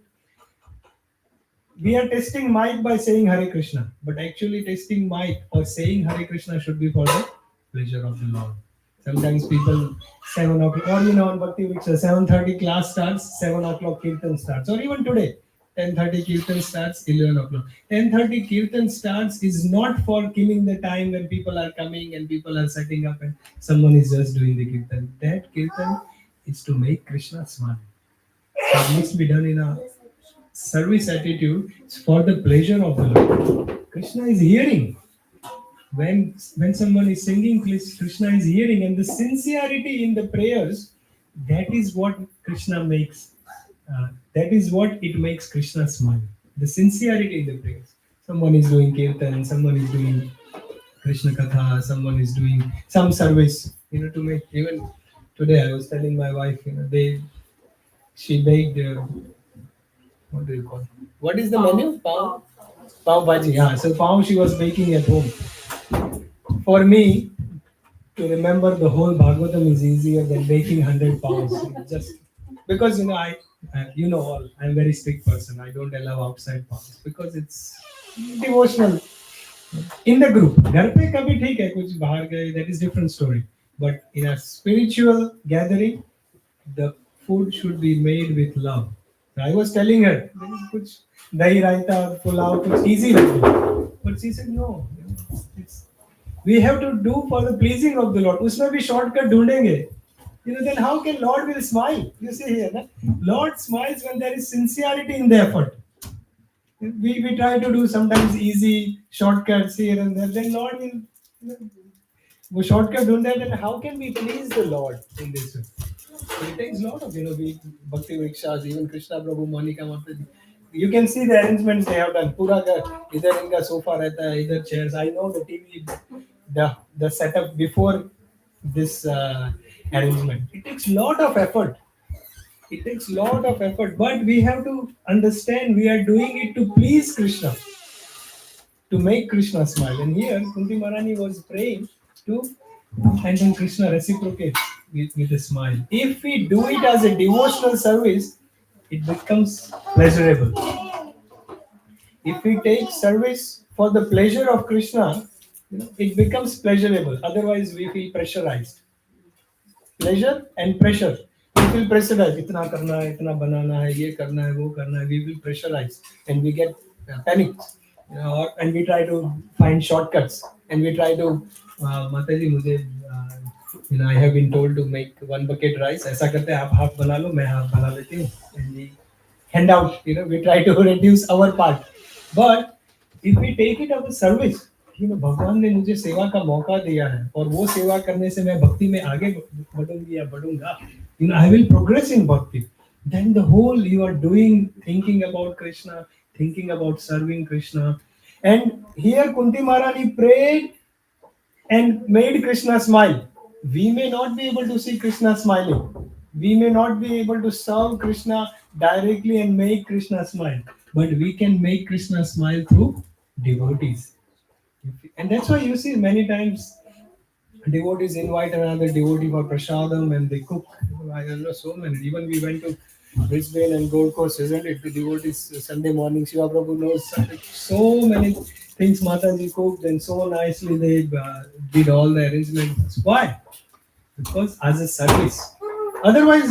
We are testing mic by saying Hare Krishna, but actually testing mic or saying Hare Krishna should be for the pleasure of the Lord. Sometimes people 7 o'clock, or on Bhakti Viksha, 7:30 class starts, 7 o'clock Kirtan starts, or even today, 10:30 Kirtan starts, 11 o'clock. 10:30 Kirtan starts is not for killing the time when people are coming and people are setting up and someone is just doing the Kirtan. That Kirtan is to make Krishna smile. So it needs to be done in a service attitude for the pleasure of the Lord. Krishna is hearing. When someone is singing, Krishna is hearing, and the sincerity in the prayers, that is what Krishna makes. That is what it makes Krishna smile. The sincerity in the prayers. Someone is doing kirtan, someone is doing Krishna Katha, someone is doing some service. To make, even today I was telling my wife, she baked. What do you call it? What is the menu? Pav Bhaji. Yeah. So pav she was baking at home. For me, to remember the whole Bhagavatam is easier than baking 100 pounds. Just because I'm a very strict person. I don't allow outside pounds because it's devotional. In the group, घर पे कभी ठीक है, कुछ बाहर गए, that is different story. But in a spiritual gathering, the food should be made with love. I was telling her, कुछ दही रायता, पुलाव, कुछ easy लगता. But she said no. We have to do for the pleasing of the Lord. उसमें भी shortcut ढूंढेंगे. Then how can Lord will smile? You see here, na? Lord smiles when there is sincerity in the effort. We try to do sometimes easy shortcuts here and there. Then Lord will. वो shortcut ढूंढे, then how can we please the Lord in this way? So it takes a lot of we Bhakti Vikshas, even Krishna Prabhu, Monika, Mataji. You can see the arrangements they have done. पूरा इधर इनका sofa रहता है, इधर chairs. I know the TV, the setup before this arrangement. It takes a lot of effort. But we have to understand we are doing it to please Krishna, to make Krishna smile. And here Kunti Maharani was praying to, and then Krishna reciprocates with a smile. If we do it as a devotional service, it becomes pleasurable. If we take service for the pleasure of Krishna, it becomes pleasurable. Otherwise, we feel pressurized. Pleasure and pressure. We feel pressurized. इतना करना है, इतना बनाना है, ये करना है, वो करना है. We feel pressurized and we get panicked. And we try to find shortcuts. And we try to, Mataji, मुझे, I have been told to make 1 bucket rice. ऐसा करते हैं, आप half बना लो, मैं half बना लेती हूँ. And we hand out. We try to reduce our part. But if we take it as a service, भगवान ने मुझे सेवा का मौका दिया है और वो सेवा करने से मैं भक्ति में आगे बढ़ूंगी या बढ़ूंगा, I will progress in bhakti. Then the whole you are doing, thinking about Krishna, thinking about serving Krishna. And here Kunti Maharani prayed and made Krishna smile. We may not be able to see Krishna smiling. We may not be able to serve Krishna directly and make Krishna smile. But we can make Krishna smile through devotees. And that's why you see many times Devotees invite another devotee for prasadam and they cook. I don't know, so many. Even we went to Brisbane and Gold Coast, isn't it? The devotees Sunday morning, Shiva Prabhu knows so many things Mataji cooked and so nicely they did all the arrangements. Why? Because as a service. Otherwise,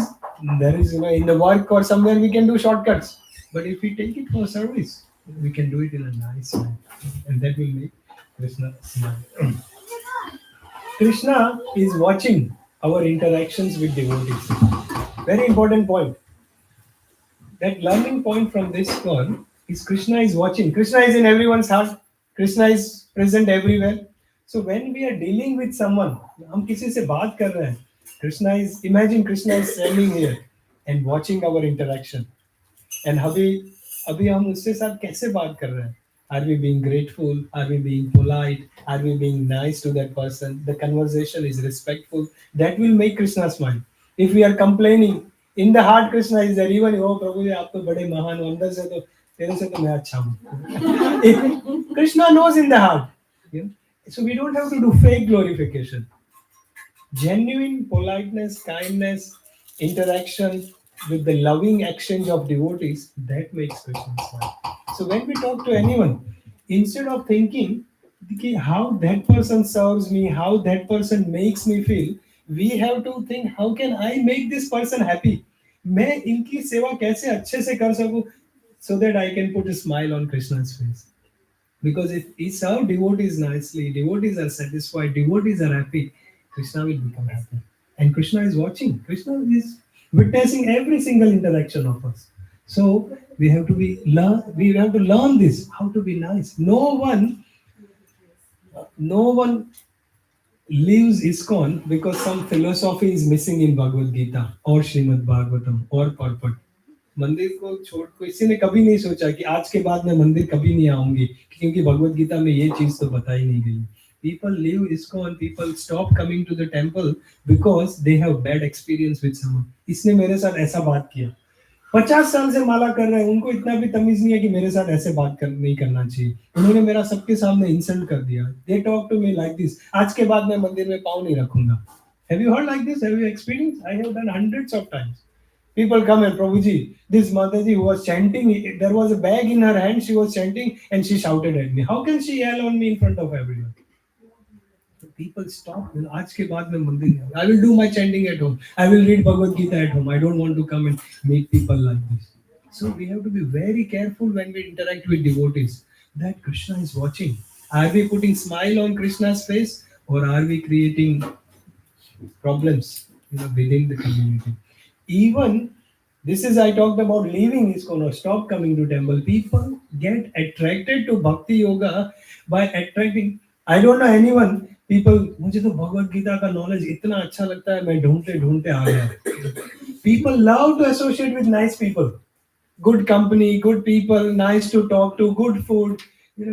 there is, in the work or somewhere we can do shortcuts. But if we take it for service, we can do it in a nice way. And that will make Krishna smile. Krishna is watching our interactions with devotees. Very important point. That learning point from this one is Krishna is watching. Krishna is in everyone's heart. Krishna is present everywhere. So when we are dealing with someone, हम किसी से बात कर रहे हैं, imagine Krishna is standing here and watching our interaction. And अभी हम उससे साथ कैसे बात कर रहे हैं? Are we being grateful? Are we being polite? Are we being nice to that person? The conversation is respectful. That will make Krishna smile. If we are complaining, in the heart Krishna is there. Even oh Prabhu जी आप तो बड़े महान हो, अंदर से तो तेरे से तो मैं अच्छा हूँ. Krishna knows in the heart. So we don't have to do fake glorification. Genuine politeness, kindness, interaction with the loving exchange of devotees, that makes Krishna smile. So when we talk to anyone, instead of thinking how that person serves me, how that person makes me feel, we have to think how can I make this person happy? मैं इनकी सेवा कैसे अच्छे से कर सकूं so that I can put a smile on Krishna's face. Because if we serve devotees nicely, devotees are satisfied, devotees are happy, Krishna will become happy. And Krishna is watching. Krishna is witnessing every single interaction of us. So we have to learn this, how to be nice. No one leaves ISKCON because some philosophy is missing in Bhagavad Gita or Srimad Bhagavatam or purport. मंदिर को छोड़ किसी ने कभी नहीं सोचा कि आज के बाद मैं मंदिर कभी नहीं आऊंगी क्योंकि भगवत गीता में ये चीज तो बताई नहीं गई. People leave ISKCON, people stop coming to the temple because they have bad experience with someone. इसने मेरे साथ ऐसा बात किया. 50 साल से माला कर रहे हैं, उनको इतना भी तमीज नहीं है कि मेरे साथ ऐसे बात नहीं करना चाहिए. उन्होंने मेरा सबके सामने इंसल्ट कर दिया. They talk to me like this. आज के बाद मैं मंदिर में पाँव नहीं रखूंगा. Have you heard like this? Have you experienced? I have done hundreds of times. People come and Prabhuji, this Mataji who was chanting, there was a bag in her hand, she was chanting and she shouted at me. How can she yell on me in front of everyone? So people stop. Aaj ke baad main mandir nahi. I will do my chanting at home. I will read Bhagavad Gita at home. I don't want to come and meet people like this. So we have to be very careful when we interact with devotees that Krishna is watching. Are we putting smile on Krishna's face or are we creating problems within the community? Even this is I talked about leaving ISKCON or stop coming to temple. People get attracted to Bhakti Yoga by attracting. I don't know anyone. People, मुझे तो भगवत गीता का knowledge इतना अच्छा लगता है मैं ढूंढते आ गया. People love to associate with nice people, good company, good people, nice to talk to, good food,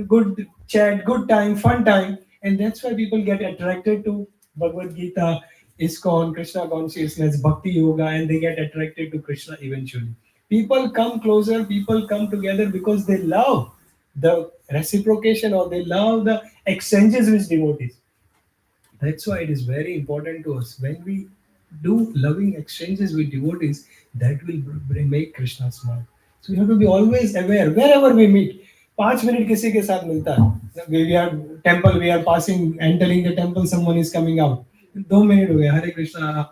good chat, good time, fun time, and that's why people get attracted to Bhagavad Gita, ISKCON, Krishna consciousness, Bhakti Yoga, and they get attracted to Krishna eventually. People come closer, people come together because they love the reciprocation or they love the exchanges with devotees. That's why it is very important to us when we do loving exchanges with devotees, that will make Krishna smile. So we have to be always aware wherever we meet. 5 minute किसी के साथ मिलता है. We are temple, we are entering the temple, someone is coming out. 2 minutes हो गया, Hare Krishna.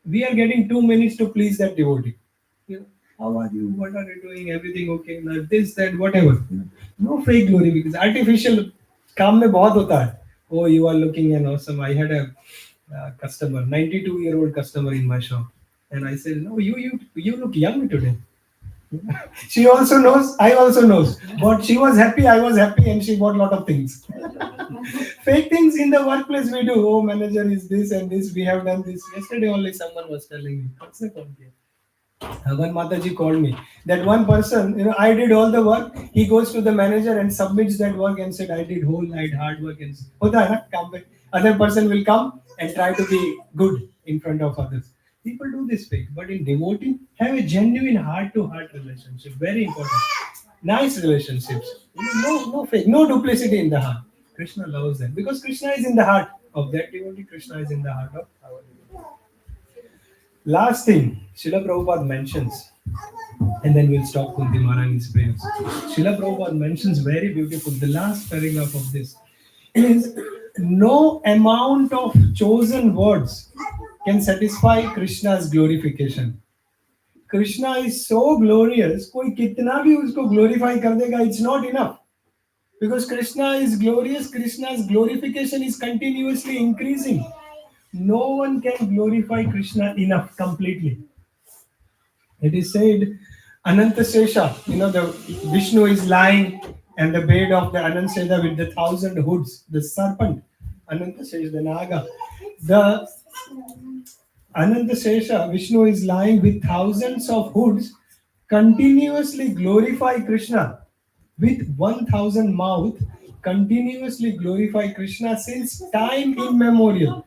We are getting 2 minutes to please that devotee. How are you? What are you doing? Everything okay? This, that, whatever. No fake glory because artificial काम में बहुत होता है. Oh, you are looking and awesome. I had a customer, 92-year-old customer in my shop, and I said, "No, you look young today." She also knows, I also knows, but she was happy, I was happy, and she bought a lot of things. Fake things in the workplace we do. Oh, manager is this and this. We have done this. Yesterday only someone was telling me. When Mataji called me, that one person, I did all the work. He goes to the manager and submits that work and said, I did whole night hard work. And other person will come and try to be good in front of others. People do this fake, but in devotee, have a genuine heart-to-heart relationship. Very important. Nice relationships. No fake, no duplicity in the heart. Krishna loves them because Krishna is in the heart. of that devotee, Krishna is in the heart of our devotee. Last thing, Srila Prabhupada mentions, and then we'll stop Kunti Maharani's prayers. Srila Prabhupada mentions very beautiful, the last paragraph of this is, no amount of chosen words can satisfy Krishna's glorification. Krishna is so glorious, कोई कितना भी उसको glorify कर देगा, it's not enough. Because Krishna is glorious, Krishna's glorification is continuously increasing. No one can glorify Krishna enough completely. It is said, Ananta Sesha, the Vishnu is lying and the bed of the Ananta Sesha with the 1,000 hoods, the serpent, Ananta Sesha, the Naga. The Ananta Sesha, Vishnu is lying with thousands of hoods, continuously glorify Krishna with 1,000 mouth, continuously glorify Krishna since time immemorial.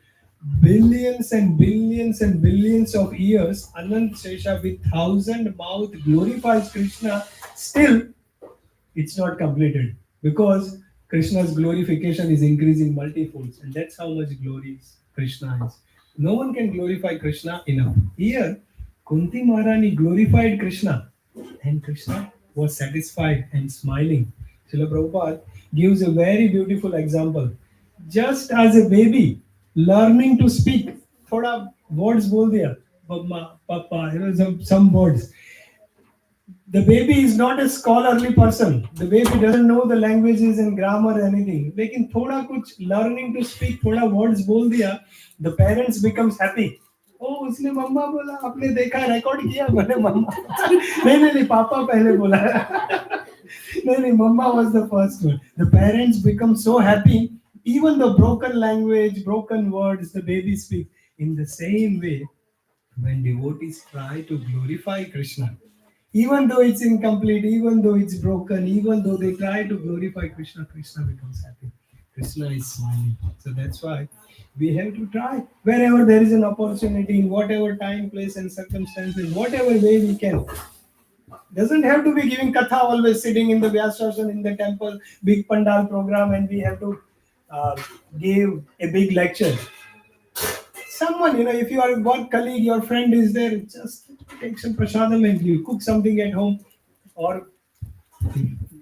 Billions and billions and billions of years, Anant Sesha with 1,000 mouth glorifies Krishna. Still, it's not completed because Krishna's glorification is increasing multifolds, and that's how much glory Krishna is. No one can glorify Krishna enough. Here, Kunti Maharani glorified Krishna, and Krishna was satisfied and smiling. Srila Prabhupada gives a very beautiful example. Just as a baby learning to speak, thoda words bol diya, mama, papa, some words. The baby is not a scholarly person. The baby doesn't know the languages and grammar or anything. Lekin thoda kuch learning to speak, thoda words bol diya, the parents becomes happy. Oh, उसने मम्मा बोला, आपने देखा, record किया, मैंने मम्मा. नहीं, पापा पहले बोला. नहीं, mama was the first one. The parents become so happy. Even the broken language, broken words, the baby speaks. In the same way, when devotees try to glorify Krishna, even though it's incomplete, even though it's broken, even though they try to glorify Krishna, Krishna becomes happy. Krishna is smiling. So that's why we have to try. Wherever there is an opportunity, in whatever time, place and circumstances, whatever way we can. Doesn't have to be giving katha, always sitting in the Vyasasana in the temple, big pandal program, and we have to give a big lecture. Someone, if you are a work colleague, your friend is there, just take some prasadam and you cook something at home, or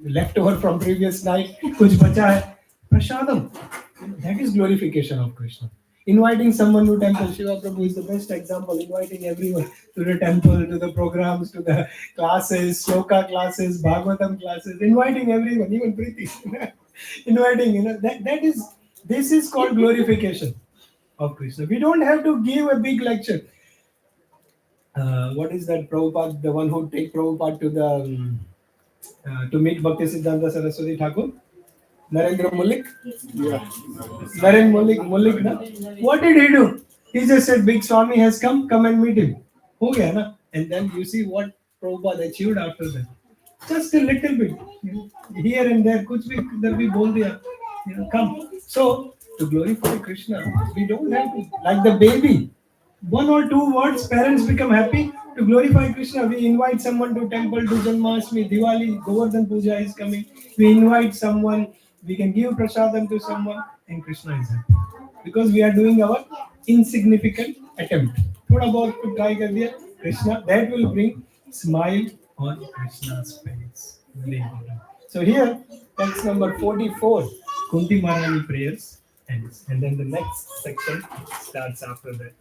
leftover from previous night, kuch bacha hai, prasadam. That is glorification of Krishna. Inviting someone to temple, Shiva Prabhu is the best example, inviting everyone to the temple, to the programs, to the classes, Shloka classes, Bhagavatam classes, inviting everyone, even Preeti. Inviting, this is called glorification of Krishna. We don't have to give a big lecture. What is that, Prabhupada, the one who take Prabhupada to the to meet Bhakti Siddhanta Saraswati Thakur? Narendra Mullik? Yeah. Narendra Mullik, na? What did he do? He just said, Big Swami has come and meet him. Ho gaya, na? And then you see what Prabhupada achieved after that. Just a little bit. Here and there, kuch bhi bol diya. Come. So, to glorify Krishna, we don't have to, like the baby. One or two words, parents become happy. To glorify Krishna, we invite someone to temple, to Janmashtami, Diwali, Govardhan Puja is coming. We invite someone, we can give prasadam to someone, and Krishna is happy. Because we are doing our insignificant attempt. Thoda bahut to try kar diya, Krishna, that will bring smile on Krishna's face. Really important. So here, text number 44, Kunti Maharani prayers ends. And then the next section starts after that.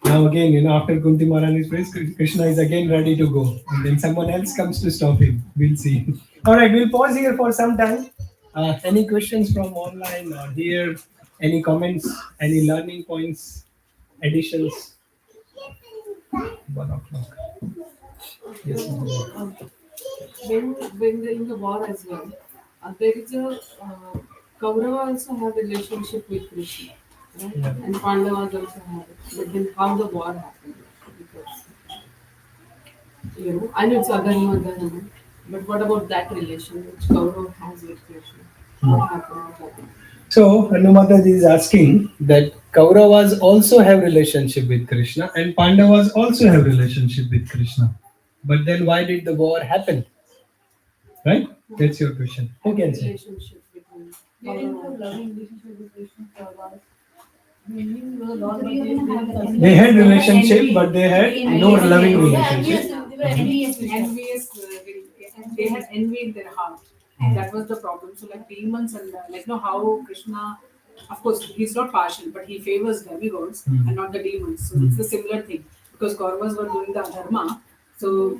Now again, after Kunti Maharani's praise, Krishna is again ready to go. And then someone else comes to stop him. We'll see. Alright, we'll pause here for some time. Any questions from online or here? Any comments? Any learning points? Additions? 1 o'clock. Yes,
when in the war as well, there is a Kaurava also have relationship with Krishna. Right?
Yeah.
And Pandavas also have it. But then how the war happened? Because, I know it's Agarima, but what about that relation which Kaurav has with Krishna? What happened with that?
So, Mataji is asking that Kauravas also have relationship with Krishna and Pandavas also have relationship with Krishna. But then why did the war happen? Right? That's your question. Who can say?
Relationship between. They didn't have loving relationship with Krishna for a while. They knew a lot, but
They had relationship, but they had no loving relationship.
They were envious with them. They had envy in their heart. That was the problem. So like demons and like how Krishna, of course, he's not partial, but he favors demigods and not the demons. So it's a similar thing because Kauravas were doing the dharma. So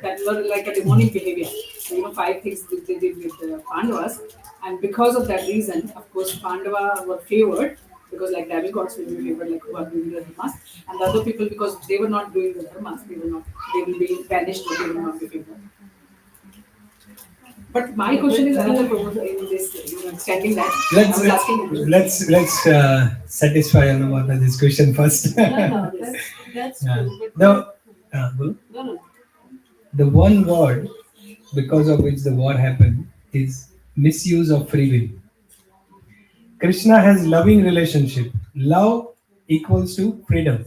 that were like a demonic behavior. So 5 things they did with the Pandavas, and because of that reason, of course, Pandava were favored because like demigods will be favored, like who are doing the dharmas, and the other people because they were not doing the dharmas, they will be banished, or they will not be favored. But my question is another proposal in this, extending that. I was asking.
Let's satisfy Mataji's question first.
No, that's true.
No,
No.
the one word because of which the war happened is misuse of free will. Krishna has loving relationship. Love equals to freedom.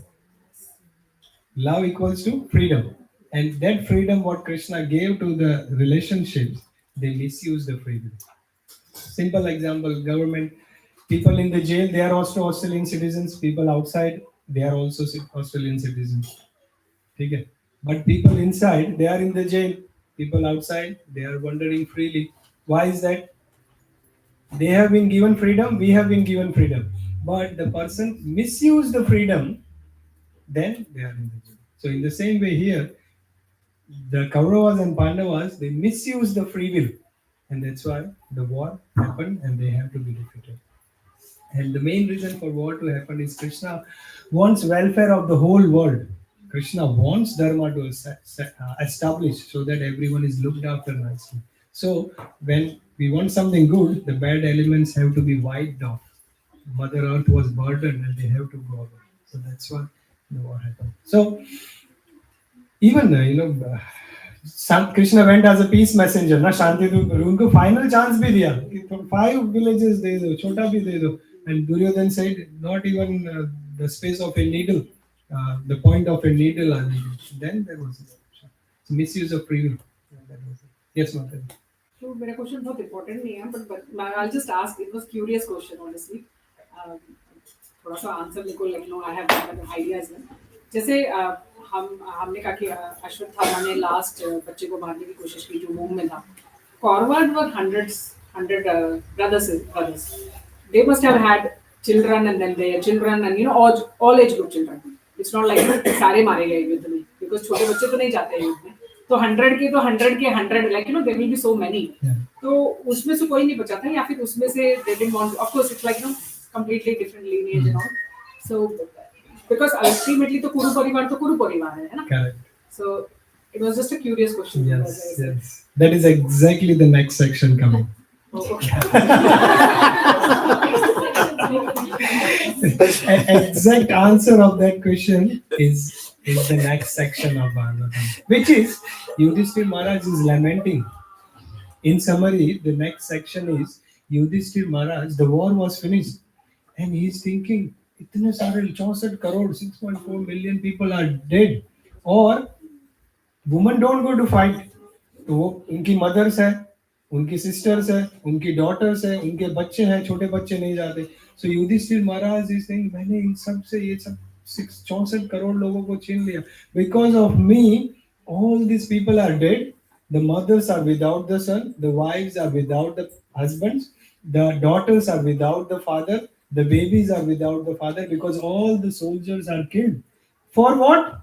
Love equals to freedom. And that freedom what Krishna gave to the relationships, they misuse the freedom. Simple example, government, people in the jail, they are also Australian citizens. People outside, they are also Australian citizens. Okay? But people inside, they are in the jail. People outside, they are wandering freely. Why is that? They have been given freedom, we have been given freedom. But the person misused the freedom, then they are in the jail. So in the same way here, the Kauravas and Pandavas, they misuse the free will. And that's why the war happened and they have to be defeated. And the main reason for war to happen is Krishna wants welfare of the whole world. Krishna wants Dharma to establish so that everyone is looked after nicely. So when we want something good, the bad elements have to be wiped off. Mother Earth was burdened and they have to go away. So that's why the war happened. So even Krishna went as a peace messenger, na Shanti Dut, उनको final chance भी दिया, 5 villages दे दो, छोटा भी दे दो, and Duryodhan said not even the space of a needle, the point of a needle are needed. Then there was a misuse of free will. Yes, Mataji.
So my question बहुत important नहीं है, but I'll just ask. It was curious question honestly. थोड़ा सा answer मेरे को I have ideas में. जैसे हमने कहा कि अश्वत्थामा ने लास्ट बच्चे को मारने की कोशिश की जो वोम में था. Kauravas were hundred brothers. They must have had children and then their children and all age group children. It's not like सारे मारे गए युद्ध में because छोटे बच्चे तो नहीं जाते हैं युद्ध में. तो 100 के 100 like there will be so many. तो उसमें से कोई नहीं बचा था या फिर उसमें से they didn't want. Of course it's like completely different lineage and all. So because ultimately तो कुरु परिवार है ना.
Correct.
So it was just a curious question.
Yes. That is exactly the next section coming. Exact answer of that question is the next section of Bhagavatam, which is Yudhishthira Maharaj is lamenting. In summary, the next section is Yudhishthira Maharaj, the war was finished and he is thinking, इतने सारे 64 crore 6.4 million people are dead और women don't go to fight. तो वो उनकी mothers है, उनकी sisters है, उनकी daughters है, उनके बच्चे हैं, छोटे बच्चे नहीं जाते. So Yudhishthira Maharaj is saying, मैंने इन सब से ये सब 64 करोड़ लोगों को छीन लिया. Because of me, all these people are dead. The mothers are without the son, the wives are without the husbands, the daughters are without the father, the babies are without the father because all the soldiers are killed. For what?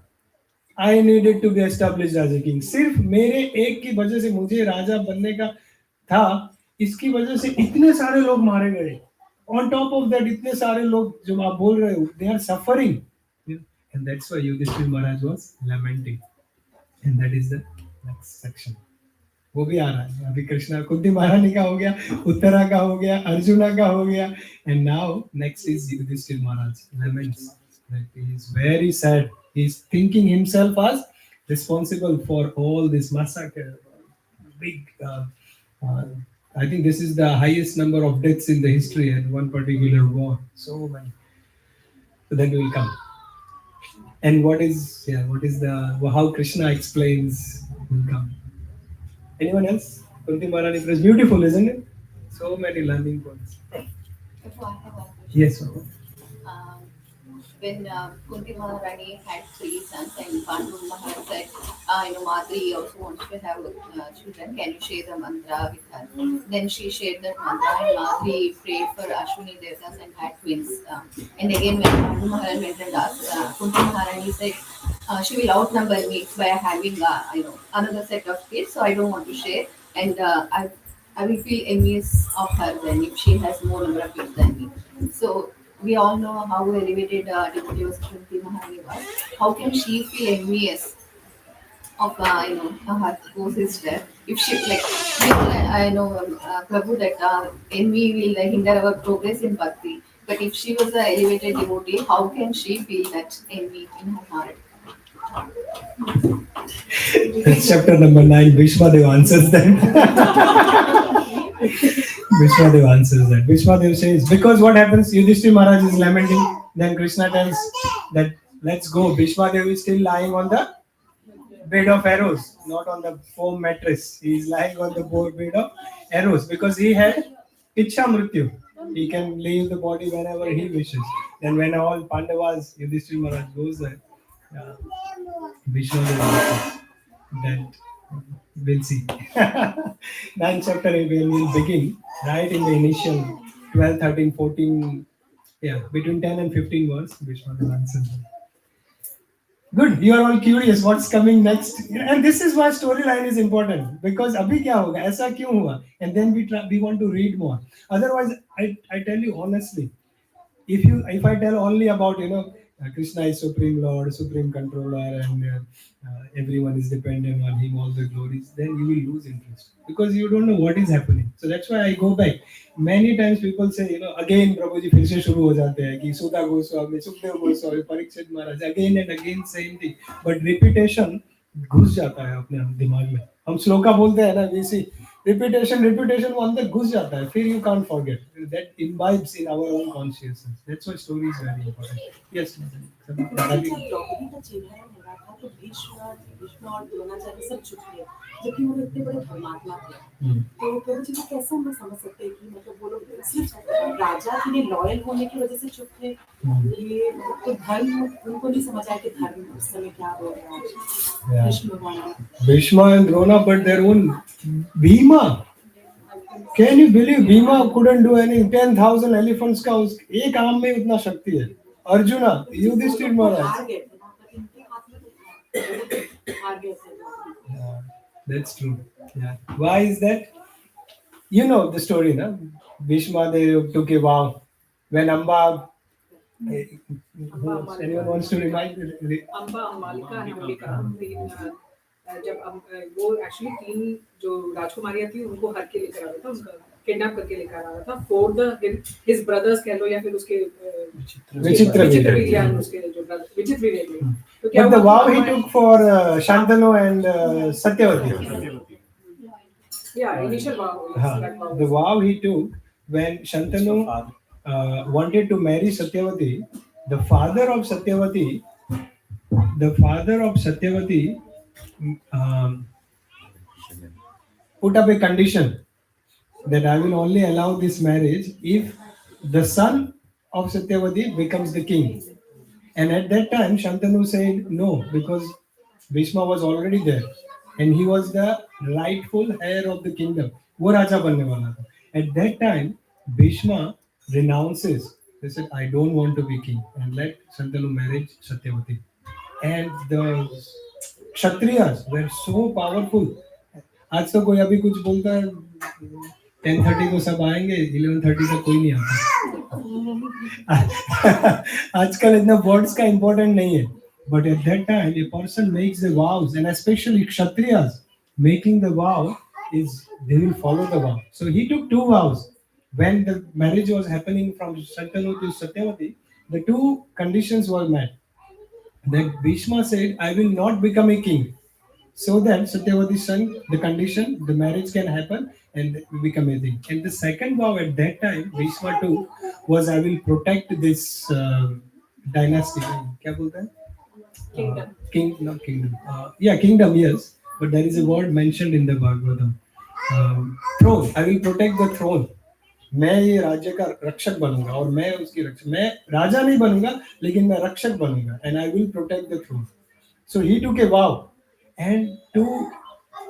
I needed to be established as a king. सिर्फ मेरे एक की वजह से मुझे राजा बनने का था, इसकी वजह से इतने सारे लोग मारे गए. On top of that, इतने सारे लोग जो आप बोल रहे हो, they are suffering. And that's why Yudhishthira Maharaj was lamenting. And that is the next section. वो भी आ रहा है. अभी कृष्णा कुंती महारानी का हो गया, उत्तरा का हो गया, अर्जुना का हो गया, and now next is Yudhishthira Maharaj laments that he is very sad. He is thinking himself as responsible for all this massacre. Big, I think this is the highest number of deaths in the history at one particular war. So many. So that will come. And what is the how Krishna explains will come. Anyone else? Kunti Maharani is beautiful, isn't it? So many learning points.
So I have one question.
Yes, Prabhu.
Um, when Kunti Maharani had three sons and Pandu Maharaj said, Madri also wants to have children, can you share the mantra with her? Then she shared that mantra and Madri prayed for Ashwini Devdas and had twins. And again when Pandu Maharaj went and asked, Kunti Maharani said, she will outnumber me by having, another set of kids, so I don't want to share. And I will feel envious of her then if she has more number of kids than me. So we all know how elevated devotee was Kunti Maharani was. How can she feel envious of her co-sister if she like? I know Prabhu that envy will hinder our progress in bhakti. But if she was an elevated devotee, how can she feel that envy in her heart?
That's chapter number 9. Bhishmadev answers that. Bhishmadev answers that. Bhishmadev says, because what happens? Yudhishthira Maharaj is lamenting. Then Krishna tells that let's go. Bhishmadev is still lying on the bed of arrows, not on the foam mattress. He is lying on the bed of arrows because he had Ichha Mrityu. He can leave the body whenever he wishes. Then when all Pandavas, Yudhishthira Maharaj goes there, Bhishmadev answers that we'll see. 9th chapter will begin right in the initial 12, 13, 14, between 10 and 15 words. Bhishmadev answers. Good, you are all curious what's coming next, and this is why storyline is important because abhi kya hoga, aisa kyun hua, and then we want to read more. Otherwise, I tell you honestly, if I tell only about Krishna is supreme lord, supreme controller, and everyone is dependent on him, all the glories, then you will lose interest because you don't know what is happening. So that's why I go back. Many times people say, again Prabhu ji फिर से शुरू हो जाते हैं कि सुधा गोस्वामी, सुखदेव गोस्वामी, परीक्षित महाराज, again and again same thing, but repetition घुस जाता है अपने दिमाग में. हम श्लोका बोलते हैं ना, we see repetition वो अंदर घुस जाता है, फिर you can't forget. That imbibes in our own consciousness. That's why story is very important. Yes, Mataji.
Draupadi का चेहरा हो रहा था तो भीष्म और द्रोणाचार्य सब चुप गए जबकि वो इतने बड़े धर्मात्मा थे तो प्रभु जी को कैसे हम समझ सकते हैं कि मतलब वो लोग सिर्फ राजा के लिए लॉयल होने की वजह से चुप थे ये तो धर्म उनको नहीं समझ आया कि धर्म उस समय क्या हो रहा है भीष्म भगवान
Bhishma and Drona, but their own Bhima. Can you believe Bhima couldn't do anything? 10,000 elephants का उस एक आम में उतना शक्ति है. Arjuna, Yudhishthira Maharaj.
हार गए थे ना पर इनके हाथ में तो हार गए थे.
Yeah, that's true. Yeah. Why is that? You know the story, no? Bhishma, they took a vow. When Amba, anyone wants to remind?
Amba Ambalika है उनके काम लेकिन जब वो एक्चुअली तीन जो राजकुमारियां थी उनको हर के लेकर आ रहा था उनका किडनैप करके लेकर आ रहा था फॉर द हिज ब्रदर्स कह लो या फिर उसके
विचित्र
उसके जो विचित्र वीर्य तो क्या
But the vow he took for Shantanu and Satyavati.
Yeah, initial vow.
The vow he took when Shantanu wanted to marry Satyavati, the father of Satyavati put up a condition that I will only allow this marriage if the son of Satyavati becomes the king. And at that time, Shantanu said no, because Bhishma was already there. And he was the rightful heir of the kingdom. वो राजा बनने वाला था. At that time, Bhishma renounces. He said, I don't want to be king. And let Shantanu marry Satyavati. And the Kshatriyas were so powerful. आज तो कोई अभी कुछ बोलता है 10:30 को सब आएंगे 11:30 तक कोई नहीं आता. आजकल इतना वर्ड्स का इम्पोर्टेंट नहीं है. But at that time, a person makes the vows, and especially Kshatriyas making the vow is they will follow the vow. So he took two vows. When the marriage was happening from Shantanu to Satyavati, the two conditions were met. That Bhishma said, I will not become a king. So that Satyavati's son, the condition, the marriage can happen and become a thing. And the second vow at that time, Bhishma took was, I will protect this dynasty. क्या बोलते हैं? Not kingdom. Kingdom, yes. But there is a word mentioned in the Bhagavatam. Throne. I will protect the throne. मैं ये राज्य का रक्षक बनूंगा और मैं उसकी रक्षक, मैं राजा नहीं बनूंगा लेकिन मैं रक्षक बनूंगा, and I will protect the throne. So he took a vow, and to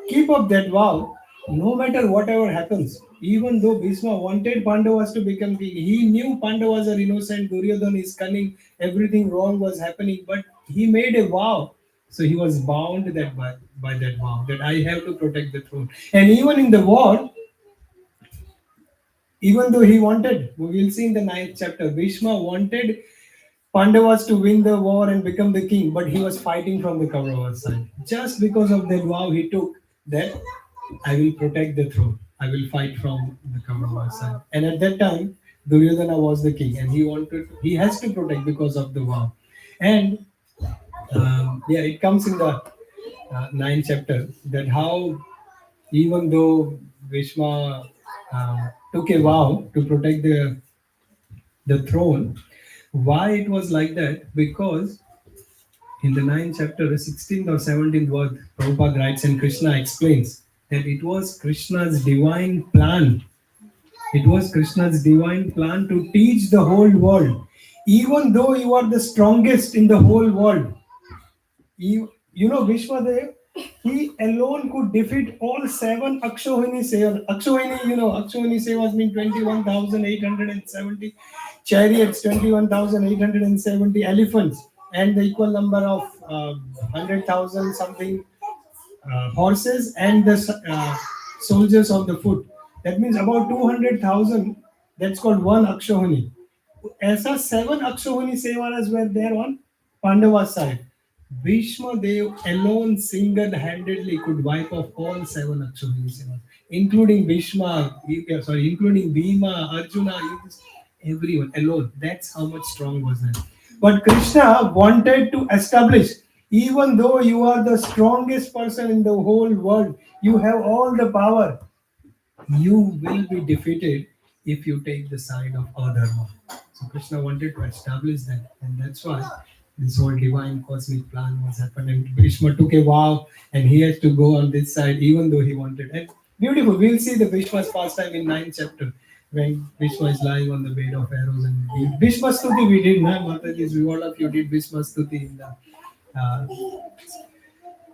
keep up that vow, no matter whatever happens, even though Bhishma wanted Pandavas to become king, he knew Pandavas are innocent, Duryodhana is cunning, everything wrong was happening, but he made a vow. So he was bound that by that vow that I have to protect the throne. And even in the war, even though he wanted, we will see in the 9th chapter, Bhishma wanted Pandavas to win the war and become the king, but he was fighting from the Kauravas side. Just because of that vow he took, that I will protect the throne. I will fight from the Kauravas side. And at that time, Duryodhana was the king, and he has to protect because of the vow. And yeah, it comes in the 9th chapter that how even though Bhishma took a vow to protect the throne, why it was like that? Because in the 9th chapter, the 16th or 17th word, Prabhupada writes and Krishna explains that it was Krishna's divine plan. It was Krishna's divine plan to teach the whole world. Even though you are the strongest in the whole world, you know, Vishwadev, he alone could defeat all 7 Akshohini Sevas. Akshohini, you know, Akshohini Sevas mean 21,870 chariots, 21,870 elephants, and the equal number of 100,000 something horses and the soldiers on the foot. That means about 200,000. That's called one Akshohini. ऐसा 7 Akshohini Sevanas were there on Pandava side. Bhishma Dev alone single-handedly could wipe off all 7 Akshohini Sevanas, including including Bhima, Arjuna, everyone alone. That's how much strong was that. But Krishna wanted to establish, even though you are the strongest person in the whole world, you have all the power, you will be defeated if you take the side of Adharma. So Krishna wanted to establish that, and that's why this whole divine cosmic plan was happening. Bhishma took a vow, and he has to go on this side, even though he wanted. And beautiful, we'll see the Bhishma's pastime in 9th chapter when Bhishma is lying on the bed of arrows. And Bhishma Stuti we did, na Mataji, all of you did Bhishma Stuti in the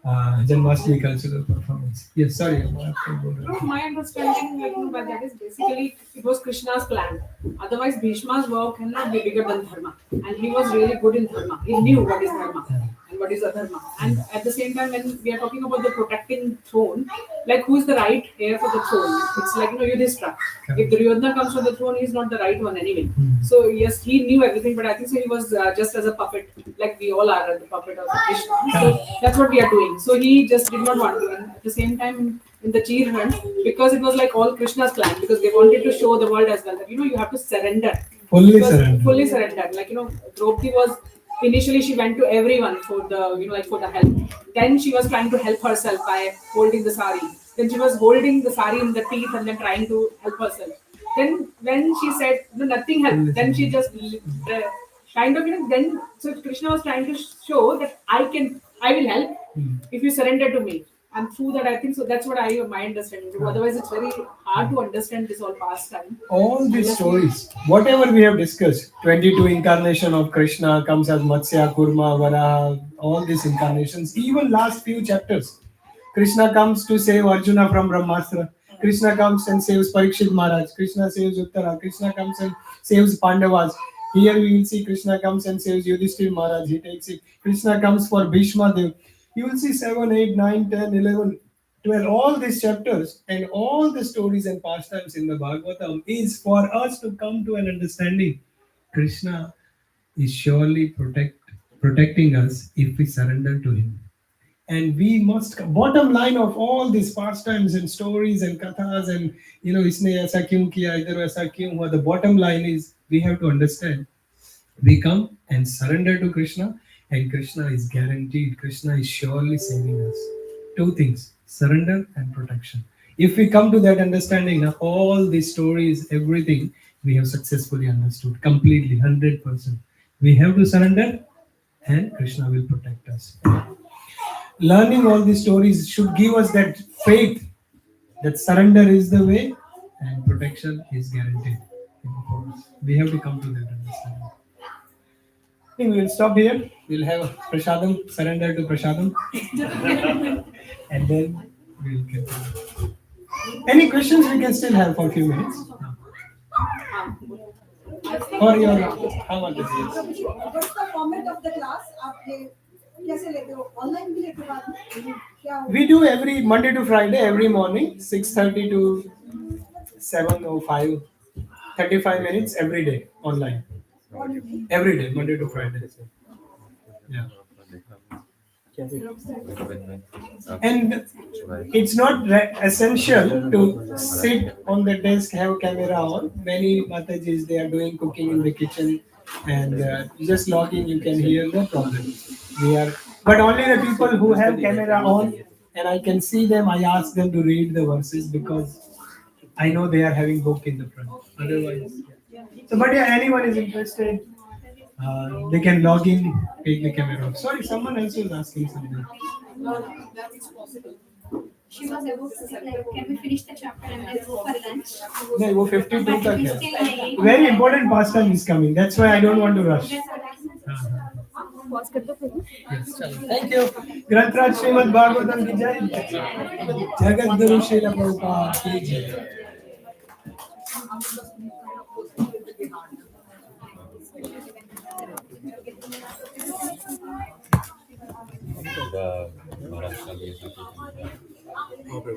Janmashtami cultural performance. Yes, sorry.
From my understanding, but that is basically it was Krishna's plan. Otherwise, Bhishma's vow cannot be bigger than dharma, and he was really good in dharma. He knew what is dharma and what is adharma. And at the same time, when we are talking about the protecting throne, like who is the right heir for the throne? It's like Yudhishthira. If Duryodhana comes on the throne, he's not the right one anyway. So yes, he knew everything, but I think so he was just as a puppet, like we all are the puppet of Krishna. So that's what we are doing. So he just did not want to. And at the same time, in the cheer hunt, because it was like all Krishna's plan, because they wanted to show the world as well that you have to surrender. Fully surrender. Like Draupadi was initially she went to everyone for the like for the help. Then she was trying to help herself by holding the sari. Then she was holding the sari in the teeth and then trying to help herself. Then when she said nothing helped, then she just kind of then so Krishna was trying to show that I will help if you surrender to me. And through that, I think so. That's what my understanding. Otherwise, it's very hard to understand this all pastime.
All these stories, whatever we have discussed, 22 incarnation of Krishna comes as Matsya, Kurma, Varaha, all these incarnations, even last few chapters. Krishna comes to save Arjuna from Brahmastra. Krishna comes and saves Parikshit Maharaj. Krishna saves Uttara. Krishna comes and saves Pandavas. Here we will see Krishna comes and saves Yudhishthira Maharaj. He takes it. Krishna comes for Bhishma Dev. You will see 7, 8, 9, 10, 11, 12, all these chapters and all the stories and pastimes in the Bhagavatam is for us to come to an understanding. Krishna is surely protecting us if we surrender to him. And we must, bottom line of all these pastimes and stories and kathas and, isne aisa kyun kiya, idhar aisa kyun hua, the bottom line is we have to understand. We come and surrender to Krishna, and Krishna is guaranteed. Krishna is surely saving us. 2 things, surrender and protection. If we come to that understanding, now all these stories, everything, we have successfully understood completely, 100%. We have to surrender and Krishna will protect us. Learning all these stories should give us that faith that surrender is the way and protection is guaranteed for us. We have to come to that understanding. I think we will stop here. We'll have prasadam, surrender to prasadam, and then we'll continue. Any questions we can still have for a few minutes? Or your how much is it?
What's the format of the class? आप ये कैसे लेते हो? Online भी लेते हो आप? क्या हो?
We do every Monday to Friday, every morning, 6:30 to 7:05, 35 minutes every day online. Every day, Monday to Friday. Yeah. And it's not essential to sit on the desk, have camera on. Many Matajis, they are doing cooking in the kitchen, and you just log in, you can hear the problem. But only the people who have camera on, and I can see them, I ask them to read the verses because I know they are having book in the front. Otherwise, so but yeah, anyone is interested, they can log in, take the camera off. Sorry, someone else was asking something.
She was about to say, like, can we finish the chapter and then go for lunch?
No, वो 52 तक है. Very important pastime is coming. That's why I don't want to rush. Yes, thank you. Grantraj Srimad Bhagavatam की जय. Jagat Guru Srila Prabhupada की जय.
Okay.